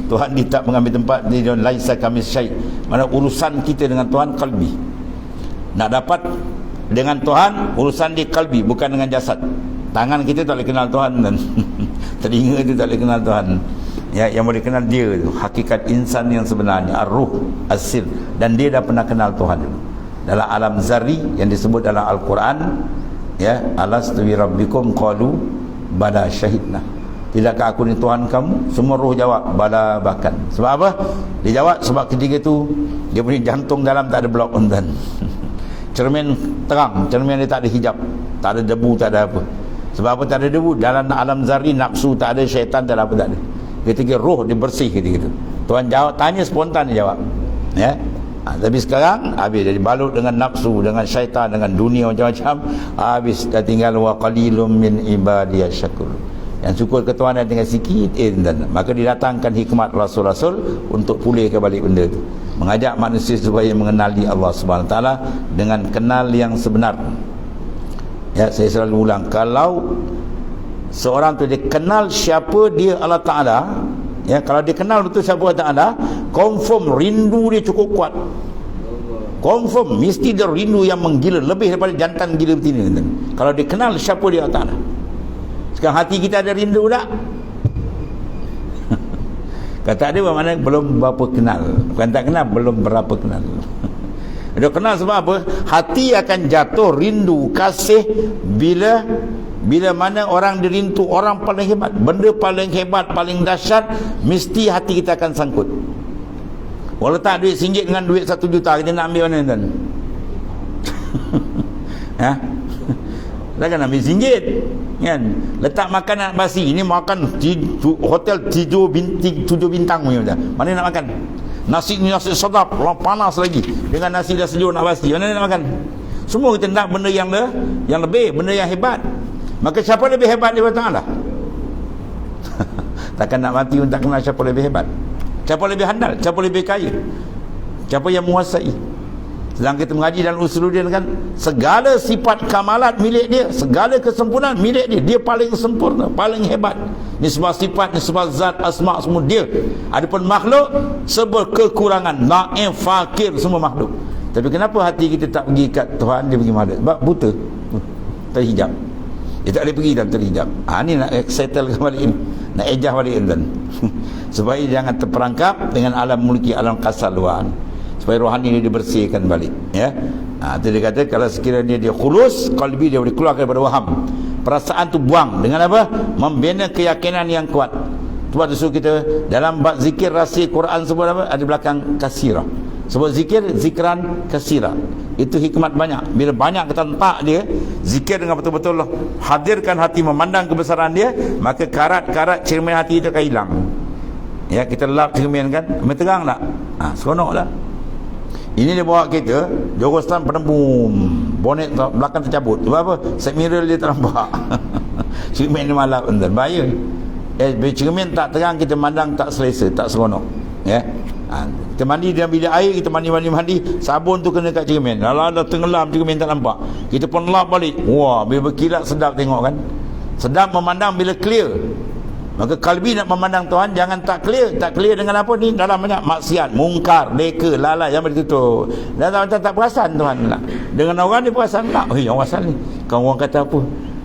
Tuhan dia tak mengambil tempat di dalam laisa kamis syai'. Mana urusan kita dengan Tuhan kalbi. Nak dapat dengan Tuhan, urusan di kalbi, bukan dengan jasad. Tangan kita tak boleh kenal Tuhan dan telinga itu tak boleh kenal Tuhan. Ya, yang boleh kenal dia itu hakikat insan yang sebenarnya, ar-ruh, as-sir, dan dia dah pernah kenal Tuhan dulu. Dalam alam zari yang disebut dalam Al-Quran, ya, alastu bi rabbikum qalu bala syahidna. Tidakkah aku ni Tuhan kamu? Semua roh jawab bala, bahkan. Sebab apa? Dia jawab sebab ketika tu dia punya jantung dalam tak ada blok undan. cermin terang, cermin dia tak ada hijab, tak ada debu, tak ada apa. Sebab apa tak ada debu? Dalam alam zarri nafsu tak ada, syaitan tak ada apa, tak ada. Ketika roh dia bersih ketika itu. Tuhan jawab, tanya spontan dia jawab. Ya. Tapi sekarang habis dia dibalut dengan nafsu, dengan syaitan, dengan dunia macam-macam. Habis dah tinggal wa qalilum min ibadiyas syakur. Yang syukur ke Tuhan tinggal sikit dan maka didatangkan hikmat rasul-rasul untuk pulihkan balik benda itu, mengajak manusia supaya mengenali Allah Subhanahu Wa Taala dengan kenal yang sebenar. Ya, saya selalu ulang, kalau seorang tu dia kenal siapa dia Allah Taala, ya, kalau dia kenal betul siapa Allah Taala, confirm rindu dia cukup kuat, confirm mesti dia rindu yang menggila, lebih daripada jantan gila betina. Kalau dia kenal siapa dia Allah Taala. Sekarang hati kita ada rindu tak? Kata dia bermakna belum berapa kenal. Bukan tak kenal, belum berapa kenal. Dia kenal sebab apa? Hati akan jatuh rindu, kasih bila mana orang dirindu, orang paling hebat, benda paling hebat, paling dahsyat, mesti hati kita akan sangkut. Walau tak duit RM1 dengan duit RM1 juta, kita nak ambil mana tuan? Ha? Takkan ambil RM1 kan? Letak makanan basi, ini makan hotel 7 bintang punya, mana nak makan? Nasi sedap, panas lagi, dengan nasi dah sejuk nak basi, mana nak makan? Semua kita nak benda yang lebih, benda yang hebat. Maka siapa lebih hebat daripada Ta'ala? Takkan nak mati pun tak kenal siapa lebih hebat, siapa lebih handal, siapa lebih kaya, siapa yang menguasai. Sedang kita mengaji dalam Usuluddin kan, segala sifat kamalat milik dia, segala kesempurnaan milik dia. Dia paling sempurna, paling hebat. Nisbah sifat, nisbah zat, asma' semua dia. Adapun makhluk serba kekurangan, naif, fakir, semua makhluk. Tapi kenapa hati kita tak pergi kat Tuhan, dia pergi mana? Sebab buta, terhijab. Dia tak boleh pergi dan terhijab. Ni nak settle balik ini, nak ejah balik ini. Supaya jangan terperangkap dengan alam mulki, alam kasar luar, supaya rohani dia dibersihkan balik, ya. Itu dia kata kalau sekiranya dia khulus, qalbi dia boleh keluar daripada waham, perasaan tu buang dengan apa? Membina keyakinan yang kuat. Sebab tu suruh kita dalam bab zikir, rasi Quran sebut apa? Ada belakang kasirah. Sebut zikir, zikran kasirah. Itu hikmat banyak. Bila banyak kita letak dia zikir dengan betul-betul hadirkan hati, memandang kebesaran dia, maka karat-karat cermin hati itu akan hilang. Ya, kita lap cermin kan, terang tak? Seronok lah. Ini dia bawa kereta, Jorostan penembum, bonet belakang tercabut. Sebab apa? Side mirror dia tak nampak. Cermin dia malap, bahaya. Bila cermin tak terang, kita mandang tak selesa, tak seronok. Ya. Kita mandi dalam bilik air, kita mandi, sabun tu kena kat cermin. Kalau ada tenggelam cermin tak nampak, kita pun lap balik. Wah, bila berkilat sedap tengok kan. Sedap memandang bila clear. Maka kalbi nak memandang Tuhan, jangan tak clear dengan apa ni, dalam banyak maksiat, mungkar, leka, lalai yang ditutup. Dan macam tak perasan Tuhan lah. Dengan orang dia perasan tak. Yang pasal ni, kau orang kata apa?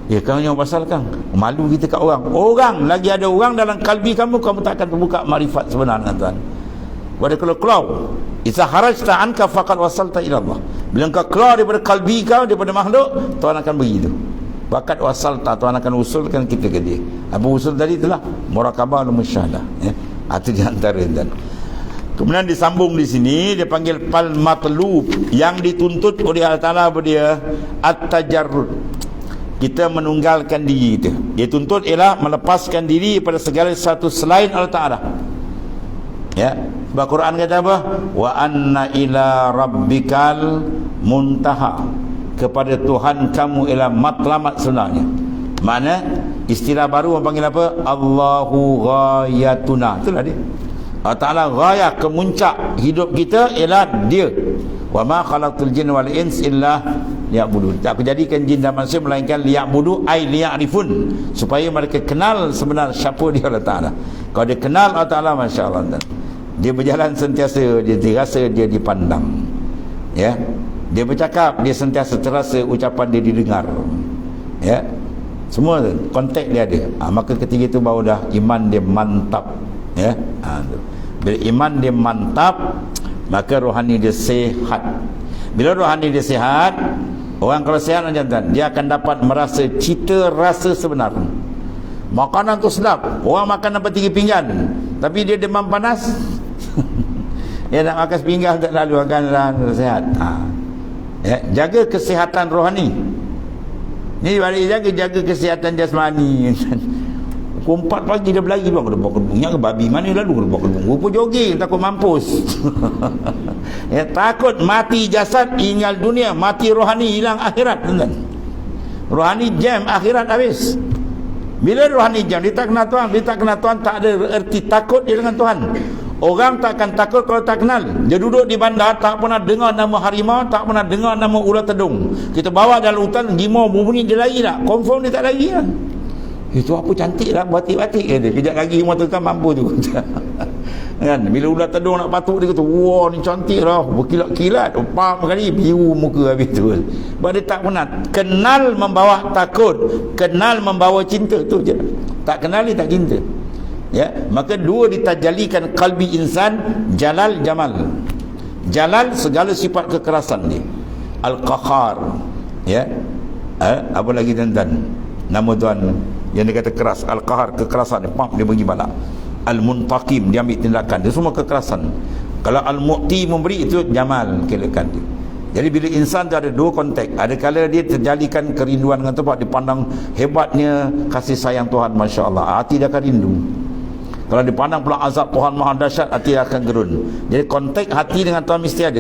Ya, kau yang pasal kan, malu kita kat orang lagi ada orang dalam kalbi kamu tak akan terbuka makrifat sebenar dengan Tuhan. Pada kalau keluar, idza kharajta anka faqad wasalta ila Allah. Bila kau keluar daripada kalbi kau, daripada makhluk, Tuhan akan beri itu. Bakat wasalta, Tuhan akan usulkan kita ke dia. Apa usul tadi itulah muraqabah dan musyahadah, ya. Itu di antara dan kemudian disambung di sini dia panggil fal matlub, yang dituntut oleh Allah Taala apa dia? At-tajarrud. Kita menunggalkan diri itu. Dia tuntut ialah melepaskan diri pada segala sesuatu selain Allah Taala. Ya, sebab Quran kata apa? Wa anna ila rabbikal muntaha. Kepada Tuhan kamu ialah matlamat sebenarnya. Mana istilah baru orang panggil apa? Allahu ghayatuna. Itulah dia. Allah Ta'ala ghayah, kemuncak hidup kita ialah dia. Wa ma khalaqtul jinna wal ins illa liya'budun. Tak aku jadikan jin dan manusia melainkan liya'budu ay liya'rifun, supaya mereka kenal sebenar siapa dia Allah Ta'ala. Kalau dia kenal Allah Ta'ala, masya-Allah, dia berjalan sentiasa, dia dirasa dia dipandang. Ya. Dia bercakap, dia sentiasa terasa ucapan dia didengar. Ya. Semua kontak dia ada. Maka ketika itu baru dah iman dia mantap. Ya. Bila iman dia mantap, maka rohani dia sihat. Bila rohani dia sihat, orang kalau sihat macam tu, dia akan dapat merasa cita rasa sebenar. Makanan tu sedap, orang makan dapat 3 pinggan, tapi dia demam panas. Dia nak makan sepinggan tak lalu akan sihat. Ya, jaga kesihatan rohani. Ni balik jaga kesihatan jasmani. Pukul 4 pagi dah berlari bang, kedebuk-kedebuk. Ingat ke babi mana lalu kedebuk-kedebuk. Rupa jogging, takut mampus. Ya, takut mati jasad, tinggal dunia. Mati rohani, hilang akhirat. Rohani jam, akhirat habis. Bila rohani jam, dia tak kenal Tuhan. Dia tak kenal Tuhan, tak ada erti takut dia dengan Tuhan. Orang tak akan takut kalau tak kenal. Dia duduk di bandar, tak pernah dengar nama harimau, tak pernah dengar nama ular tedung. Kita bawa dalam hutan, gimau berbunyi, dia lari tak? Confirm dia tak lari lah. Itu apa cantik lah, batik-batik dia. Kejap lagi rumah tu kan mampu tu. Kan? Bila ular tedung nak patuk, dia kata, wah ni cantik lah, berkilat-kilat. Pam kali, biru muka habis tu. Sebab dia tak pernah kenal membawa takut, kenal membawa cinta tu je. Tak kenal dia tak cinta. Ya, maka dua ditajalikan kalbi insan, jalal jamal. Jalal segala sifat kekerasan dia, al-qahar, ya, apa lagi tuan-tuan nama Tuhan yang dia kata keras, al-qahar, kekerasan dia, dia bagi balak. Al-muntaqim, dia ambil tindakan, dia semua kekerasan. Kalau al-mu'ti, memberi, itu jamal, kelekan dia. Jadi bila insan tu ada dua konteks, ada kala dia terjalikan kerinduan dengan tempat, dipandang hebatnya kasih sayang Tuhan, Masya Allah, hati dia akan rindu. Kalau dipandang pula azab Tuhan maha dahsyat, hati akan gerun. Jadi konteks hati dengan Tuhan mesti ada.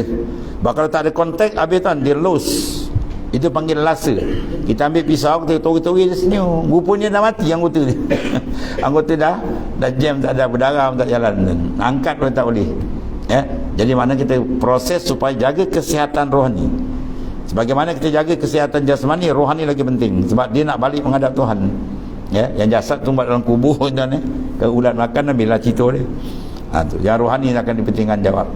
Kalau tak ada konteks, habis Tuhan dia los. Itu panggil lasa. Kita ambil pisau, kita tori-tori dia senyum, rupanya dah mati anggota dia. Anggota dah jam, tak ada berdarah, tak jalan, angkat pun tak boleh. Ya? Jadi mana kita proses supaya jaga kesihatan rohani. Sebagaimana kita jaga kesihatan jasmani, rohani lagi penting. Sebab dia nak balik menghadap Tuhan. Ya, yang jasad tumbat dalam kubur dan ke ulat makan, ambillah cerita dia. Tu. Yang rohani akan dipentingkan jawab.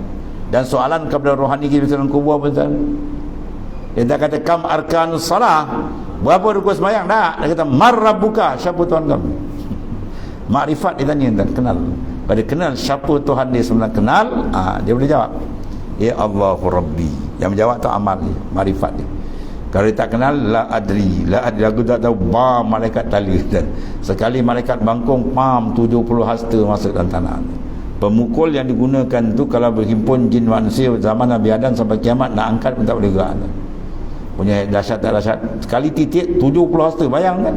Dan soalan kepada rohani kita dalam kubur apa tuan? Dia tak kata kam arkanus salah, berapa rukun sembahyang? Tak, dia kata mar rabbuka, siapa Tuhan kamu? Makrifat dia tanya, dan kenal. Pada kenal siapa Tuhan dia sebenarnya kenal, dia boleh jawab. Ya Allahu Rabbi. Yang menjawab tu amal dia, makrifat dia. Kalau dia tak kenal, la adri, aku tak tahu. Bam, malaikat tali. Sekali malaikat bangkung, pam, 70 hasta masuk dalam tanah. Pemukul yang digunakan tu kalau berhimpun jin manusia zaman Nabi Adam sampai kiamat, nak angkat pun tak boleh gerak. Punya dahsyat tak dahsyat. Sekali titik 70 hasta, bayangkan.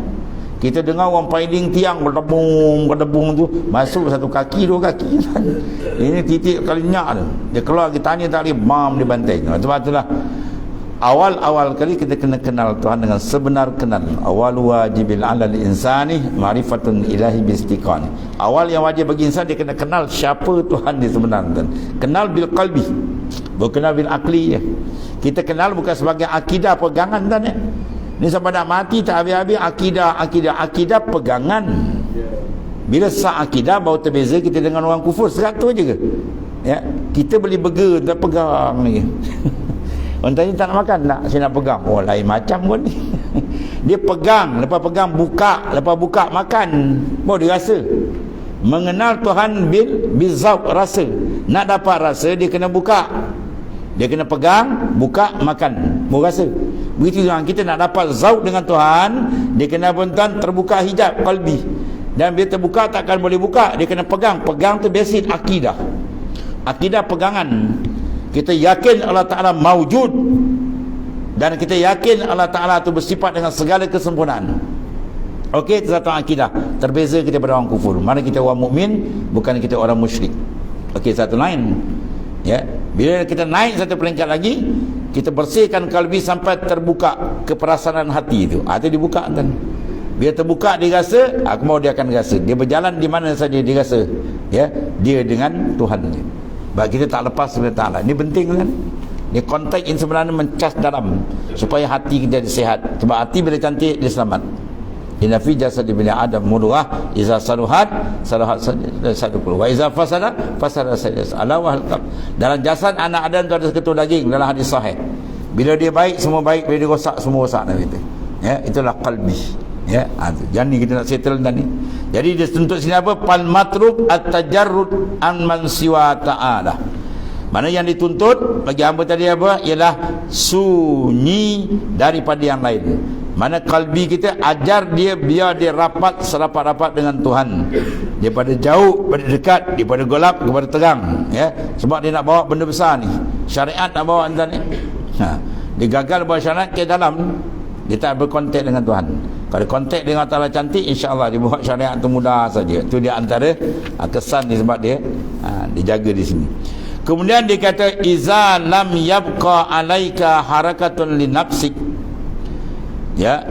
Kita dengar orang piling tiang berdebung tu, masuk satu kaki, dua kaki. Ini titik kali nyak tu. Dia keluar, kita tanya tak boleh, bam, dia bantai. Sebab itulah awal-awal kali kita kena kenal Tuhan dengan sebenar kenal. Awal wajibil 'alal insani ma'rifatun ilahi biistiqan. Awal yang wajib bagi insan, dia kena kenal siapa Tuhan dia sebenar. Kenal bil qalbi, bukan bil akli. Kita kenal bukan sebagai akidah pegangan tuan ya. Ni sampai nak mati tak habis-habis akidah pegangan. Bila sah akidah baru terbeza kita dengan orang kufur. Serat tu aja ke? Ya, kita beli burger tak pegang ni. Orang tanya tak nak makan, nak saya nak pegang. Oh, lain macam pun ni. Dia pegang, lepas pegang buka, lepas buka makan. Baru dia rasa. Mengenal Tuhan bil zauq, rasa. Nak dapat rasa dia kena buka. Dia kena pegang, buka, makan. Baru rasa. Begitu juga kita nak dapat zauq dengan Tuhan, dia kena bentan terbuka hijab qalbi. Dan bila terbuka takkan boleh buka, dia kena pegang. Pegang tu basic akidah. Akidah pegangan. Kita yakin Allah Ta'ala mawjud, dan kita yakin Allah Ta'ala itu bersifat dengan segala kesempurnaan. Okey, itu satu akidah. Terbeza kita daripada orang kufur. Mana kita orang mukmin, bukan kita orang musyrik. Okey, satu lain. Ya, bila kita naik satu peringkat lagi, kita bersihkan kalbi sampai terbuka keperasaan hati itu. Itu dibuka kan. Bila terbuka dia rasa, mau dia akan rasa. Dia berjalan di mana saja dia rasa. Ya, dia dengan Tuhan dia. Sebab kita tak lepas kepada Ta'ala. Ini penting kan. Ini konteks yang sebenarnya mencas dalam, supaya hati kita sihat. Sebab hati bila cantik, dia selamat. Inna fi jasadi bani Adam mudghah, iza saluhat sadukul, wa iza fasada ala wa halqab. Dalam jasad anak Adam tu ada seketul daging, dalam hadis sahih. Bila dia baik, semua baik. Bila dia rosak, semua rosak. Ya, itulah qalbi. Ya, jangan ni kita nak settle dan ni. Jadi dia tuntut sini apa? Fal matrub at-tajarrud an man siwa ta'ala. Mana yang dituntut bagi hamba tadi apa? Ialah sunyi daripada yang lain. Mana kalbi kita, ajar dia biar dia rapat serapat-rapat dengan Tuhan. Daripada jauh, daripada dekat, daripada gelap kepada terang. Ya, sebab dia nak bawa benda besar ni. Syariat nak bawa anda ni. Dia gagal buat syariat ke dalam, dia tak berkontak dengan Tuhan. Kalau kontak dengan Allah cantik, insya-Allah dia buat syariat tu mudah saja. Itu dia antara kesan ni, sebab dia dijaga di sini. Kemudian dia kata iza lam yabqa alaika harakatun li nafsik. Ya.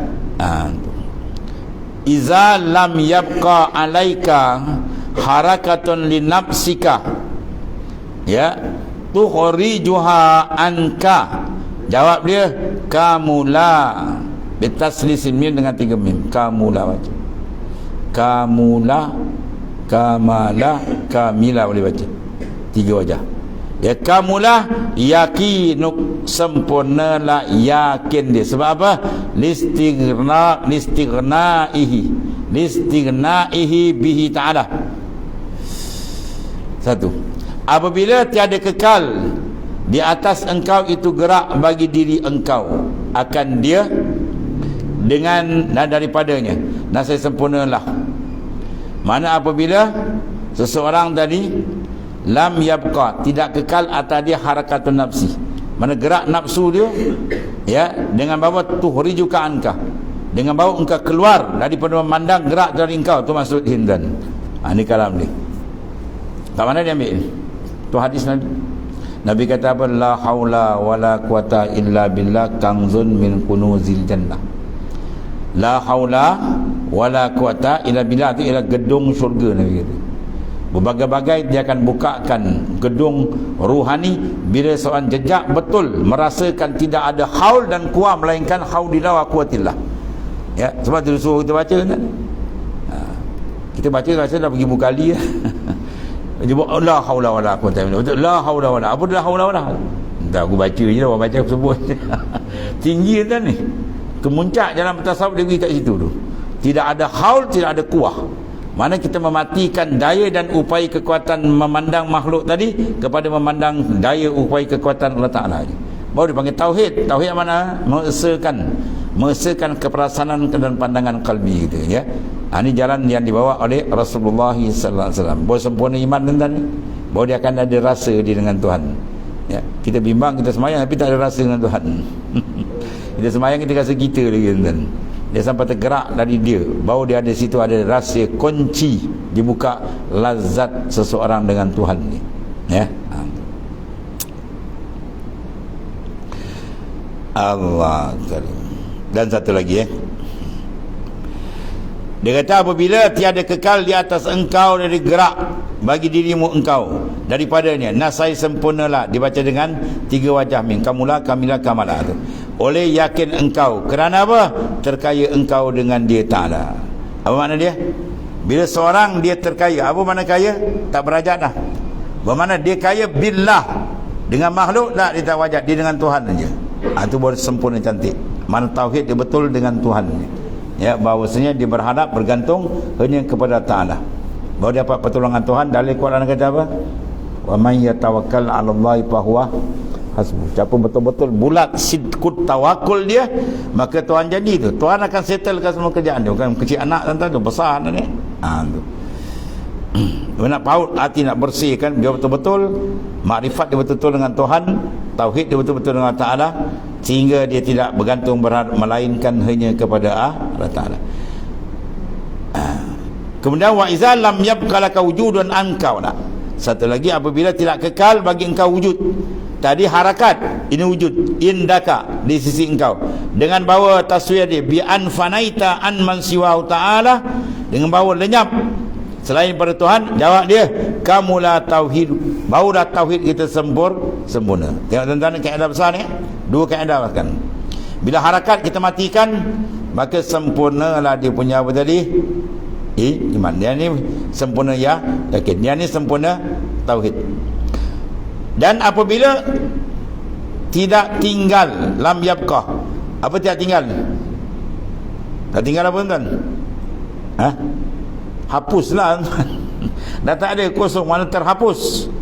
Iza lam yabqa alaika harakatun li nafsika. Ya. Tukhrijuha anka. Jawab dia kamula. Bitaslisin mim dengan 3 mim. Kamula baca. Kamula, kamala, kamila boleh baca. 3 wajah. Ya kamulah yakinuk, sempurnalah yakin dia. Sebab apa? Listighnaihi bihi ta'ala. Satu, apabila tiada kekal di atas engkau itu gerak bagi diri engkau, akan dia dengan dan daripadanya nasai sempurnalah. Mana apabila seseorang tadi lam yabqa, tidak kekal atas dia harakatun nafsi, mana gerak nafsu dia, ya, dengan bawa tuhrijuka anka, dengan bawa engkau keluar daripada memandang gerak dari engkau, tu maksud hindan. Ini kalam ni. Kat mana dia ambil ni? Tu hadis Nabi. Nabi kata apa? La haula wala quwata illa billah kanzun min kunuzil jannah. La haula wala quwata illa billah, tu ialah gedung syurga. Nabi kata berbagai-bagai dia akan bukakan gedung ruhani bila seorang jejak betul merasakan tidak ada haul dan kuat melainkan haulillah wa quwatillah. Ya, sebab tu suruh kita baca kan. Kita baca rasa dah pergi berkali. Dia buat la haula wala quwata illa billah. La haula wala. Apa dah haula wala? Tak, aku baca je lah, baca aku sebut. Tinggi kan ni. Kemuncak dalam tasawuf dia pergi kat situ tu. Tidak ada haul, tidak ada kuah. Mana kita mematikan daya dan upaya kekuatan memandang makhluk tadi kepada memandang daya upaya kekuatan Allah Ta'ala. Baru dipanggil tauhid. Tauhid mana? Mengesahkan keperasaan dan pandangan kalbi itu, ya. Ini jalan yang dibawa oleh Rasulullah sallallahu alaihi wasallam. Bahawa sempurna iman dan bahawa dia akan ada rasa dia dengan Tuhan. Ya, kita bimbang, kita semayang tapi tak ada rasa dengan Tuhan. Kita semayang kita rasa kita lagi kan. Dia sampai tergerak dari dia, bahawa dia ada situ, ada rahsia kunci dibuka lazat seseorang dengan Tuhan ni, ya. Allah karim. Dan satu lagi, ya. Dia kata apabila tiada kekal di atas engkau dari gerak bagi dirimu engkau daripadanya, nasai sempurnalah, dibaca dengan 3 wajah min, kamulah, kamilah, kamalah tu. Oleh yakin engkau, kerana apa? Terkaya engkau dengan dia Ta'ala. Apa makna dia? Bila seorang dia terkaya, apa makna kaya? Tak berajat dah. Bermakna dia kaya billah. Dengan makhluk tak, dia tak wajat, dia dengan Tuhan saja. Itu baru sempurna cantik. Mana tauhid dia betul dengan Tuhan. Ya, bahawasanya dia berharap, bergantung hanya kepada Ta'ala. Bahawa dia dapat pertolongan Tuhan. Dalil Quran kata apa? Wa man yatawakkal 'ala Allahi fa huwa hasbuh. Siapa betul-betul bulat sidqut tawakul dia, maka Tuhan jadi tu. Tuhan akan settlekan semua kerjaan dia. Bukan kecil anak tuan-tuan tu, besar tu ni. Tu. Dia nak paut hati, nak bersihkan, dia betul-betul makrifat dia betul-betul dengan Tuhan, tauhid dia betul-betul dengan Ta'ala, sehingga dia tidak bergantung berharap melainkan hanya kepada Allah Ta'ala. Kemudian wa iza lam yabqa laka wujudun ankau. Satu lagi, apabila tidak kekal bagi engkau wujud. Tadi harakat, ini wujud indaka, di sisi engkau, dengan bawa taswir dia bi an fanaita an man siwahu ta'ala, dengan bawa lenyap selain pada Tuhan. Jawab dia kamulah tauhid, barulah tauhid kita sempurna. Tengok tuan-tuan, kaedah besar ni, 2 kaedah kan. Bila harakat kita matikan, maka sempurnalah dia punya apa tadi? Iman. Dia ni sempurna ya yakin, dia ni sempurna tauhid. Dan apabila tidak tinggal lam yabqa, apa tidak tinggal? Tak tinggal apa tuan? Hapuslah. Dah tak ada, kosong, mana terhapus.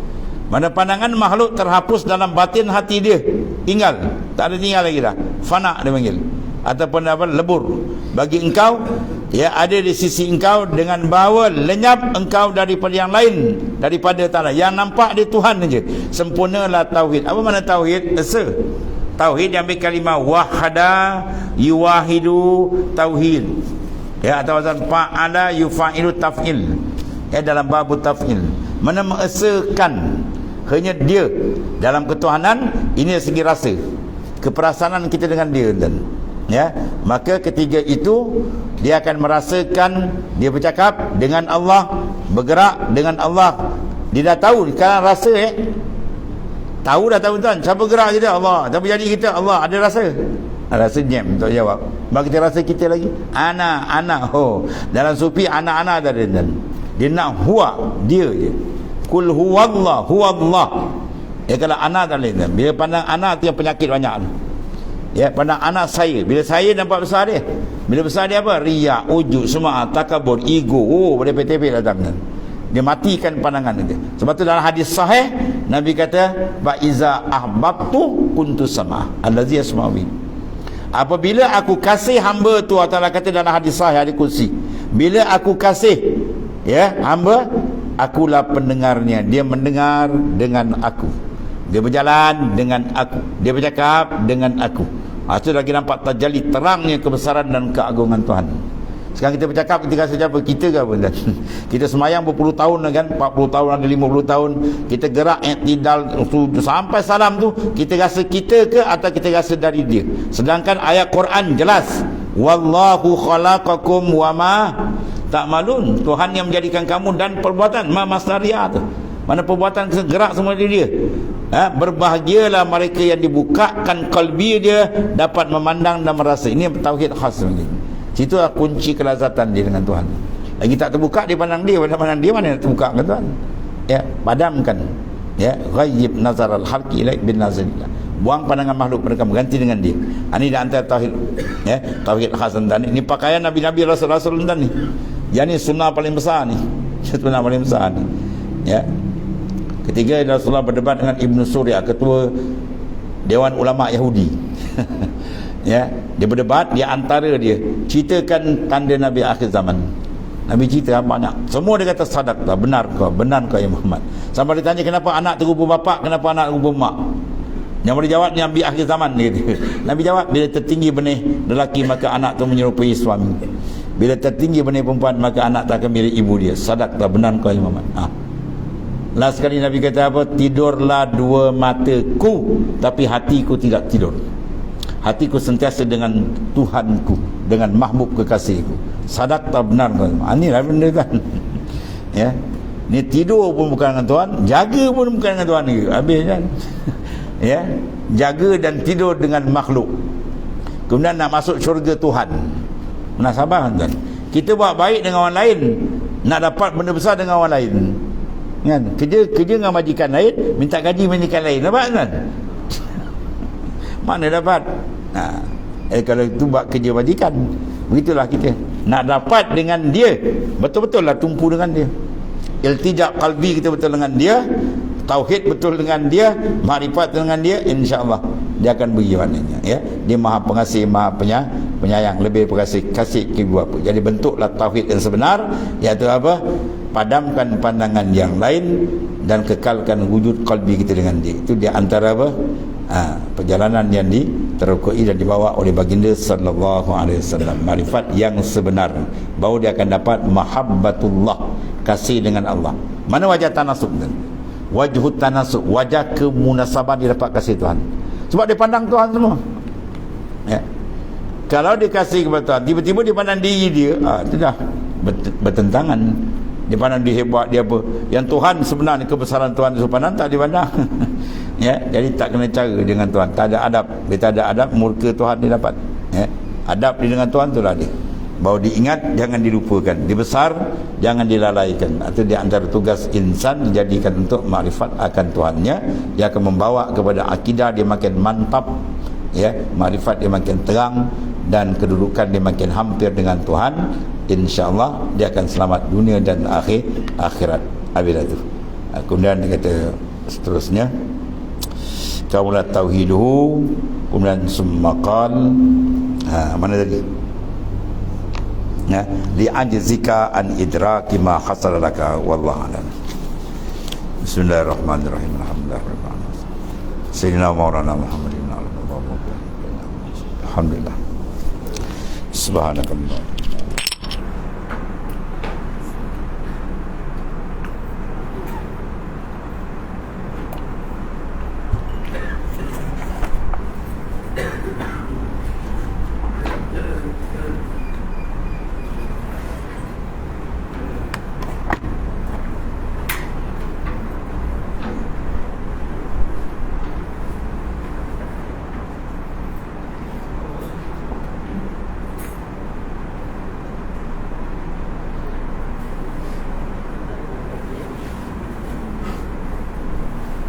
Mana pandangan makhluk terhapus dalam batin hati dia, tinggal, tak ada tinggal lagi dah. Fana dia panggil, ataupun apa, lebur. Bagi engkau, ya, ada di sisi engkau, dengan bahawa lenyap engkau daripada yang lain, daripada Ta'ala. Yang nampak dia Tuhan saja. Sempurnalah tauhid. Apa makna tauhid? Esa. Tauhid diambil kalimah wahada, yuwahidu, tauhid. Ya, atau wazan fa'ala yufa'ilu taf'il. Ya, dalam bab taf'il. Mana mengesakan hanya dia dalam ketuhanan, ini dari segi rasa. Keperasaan kita dengan dia, dan ya, maka ketiga itu dia akan merasakan, dia bercakap dengan Allah, bergerak dengan Allah. Dia dah tahu sekarang rasa tahu dah tahu tuan, siapa gerak kita? Allah. Siapa jadi kita? Allah. Ada rasa? Rasa jam untuk jawab. Bagi kita rasa kita lagi. Ana. Oh, dalam sufi ana dah ada. Dia nak huwa, dia je. Kul huwallah, huwallah. Ya, kalau ana tak lain. Bila pandang ana tu yang penyakit banyak tu. Ya, pandang anak saya. Bila saya nampak besar dia. Bila besar dia apa? Riya, ujub, semua, takabur, ego. Oh, boleh petepek datang. Dia matikan pandangan dia. Sebab tu dalam hadis sahih Nabi kata, "Ba iza ahbabtu kuntu sama allazi yasma'u." Apabila aku kasih hamba tu, Allah Taala kata dalam hadis sahih hadis kursi, bila aku kasih ya hamba, akulah pendengarnya. Dia mendengar dengan aku. Dia berjalan dengan aku. Dia bercakap dengan aku. Itu lagi nampak tajalli terangnya kebesaran dan keagungan Tuhan. Sekarang kita bercakap, kita rasa siapa? Kita ke apa? Kita semayang berpuluh tahun kan, 40 tahun, ada 50 tahun. Kita gerak i'tidal sampai salam tu, kita rasa kita ke atau kita rasa dari dia? Sedangkan ayat Quran jelas, wallahu khalaqakum wama ta'malun. Tuhan yang menjadikan kamu dan perbuatan, ma masdariyah tu. Mana perbuatan gerak semua dia. Berbahagialah mereka yang dibukakan kalbi dia, dapat memandang dan merasa. Ini tauhid khas ni. Situlah kunci kelazatan dia dengan Tuhan. Lagi tak terbuka, dia pandang dia, pandang dia, mana nak terbuka dengan Tuhan? Ya, padamkan. Ya, ghayyib nazar al-halqi ilaik bin nazarillah. Buang pandangan makhluk pada kamu, ganti dengan dia. Ini di antara tauhid. Ya, tauhid khas dan ini pakaian nabi-nabi, rasul-rasul dan ni. Yang ni sunnah paling besar ni. Sunnah paling besar ni. Ya. Ketiga, Rasulullah berdebat dengan Ibn Surya, ketua Dewan Ulama Yahudi. Ya, dia berdebat, dia antara dia ceritakan tanda Nabi akhir zaman. Nabi cerita banyak. Semua dia kata sadaq tak, benar kau ya Muhammad. Sampai dia tanya kenapa anak terupa bapak, kenapa anak terupa mak. Yang boleh jawab Nabi akhir zaman dia. Nabi jawab, bila tertinggi benih lelaki maka anak tu menyerupai suami. Bila tertinggi benih perempuan maka anak tak akan mirip ibu dia. Sadaq tak, benar kau ya Muhammad. Last sekali Nabi kata apa? Tidurlah dua mataku, tapi hatiku tidak tidur. Hatiku sentiasa dengan Tuhanku, dengan mahbub kekasihku. Sadaq tak, benar kau. Inilah benda kan. Ya. Ni tidur pun bukan dengan Tuhan, jaga pun bukan dengan Tuhan ni. Habis kan. Ya. Jaga dan tidur dengan makhluk. Kemudian nak masuk syurga Tuhan. Munasabah kan. Kita buat baik dengan orang lain, nak dapat benda besar dengan orang lain. Kan? Kerja dengan majikan lain, minta gaji majikan lain. Dapat kan? Mana dapat? Kalau itu buat kerja majikan, begitulah kita. Nak dapat dengan dia, betul-betul lah tumpu dengan dia. Iltijak qalbi kita betul dengan dia, tauhid betul dengan dia, makrifat dengan dia, insya-Allah dia akan beri maknanya. Ya, dia Maha Pengasih, Maha Penyayang, lebih pengasih, kasih ibu bapa. Jadi bentuklah tauhid yang sebenar, iaitu apa? Padamkan pandangan yang lain dan kekalkan wujud qalbi kita dengan dia. Itu dia antara apa? Perjalanan yang diterukui dan dibawa oleh baginda sallallahu alaihi wasallam. Makrifat yang sebenar, baru dia akan dapat mahabbatullah, kasih dengan Allah. Mana wajah tanasub tu? Wajhut tanasub, wajah kemunasaban dia dapat kasih Tuhan. Sebab dia pandang Tuhan semua. Ya. Kalau dia kasih kepada Tuhan, tiba-tiba dia pandang diri dia, itu dah bertentangan. Dia pandang dia hebat, dia apa. Yang Tuhan sebenarnya, kebesaran Tuhan itu pandang tak dipandang. Ya, jadi tak kena cara dengan Tuhan. Tak ada adab. Dia tak ada adab, murka Tuhan dia dapat. Ya. Adab dia dengan Tuhan itulah dia. Bahawa diingat, jangan dilupakan. Dia besar, jangan dilalaikan. Itu di antara tugas insan, dijadikan untuk makrifat akan Tuhannya. Dia akan membawa kepada akidah dia makin mantap. Ya, makrifat dia makin terang, dan kedudukan dia makin hampir dengan Tuhan. InsyaAllah dia akan selamat dunia dan akhirat. Habis itu. Kemudian dia kata seterusnya, kaulah tauhiduhu, kemudian summaqal, mana tadi? Ya, li'ajzika an idraki ma hasala laka wallahu a'lam. Bismillahirrahmanirrahim. Alhamdulillah rabbil alamin. Sayyidina Maulana Muhammadin Alhamdulillah. Subhanallah.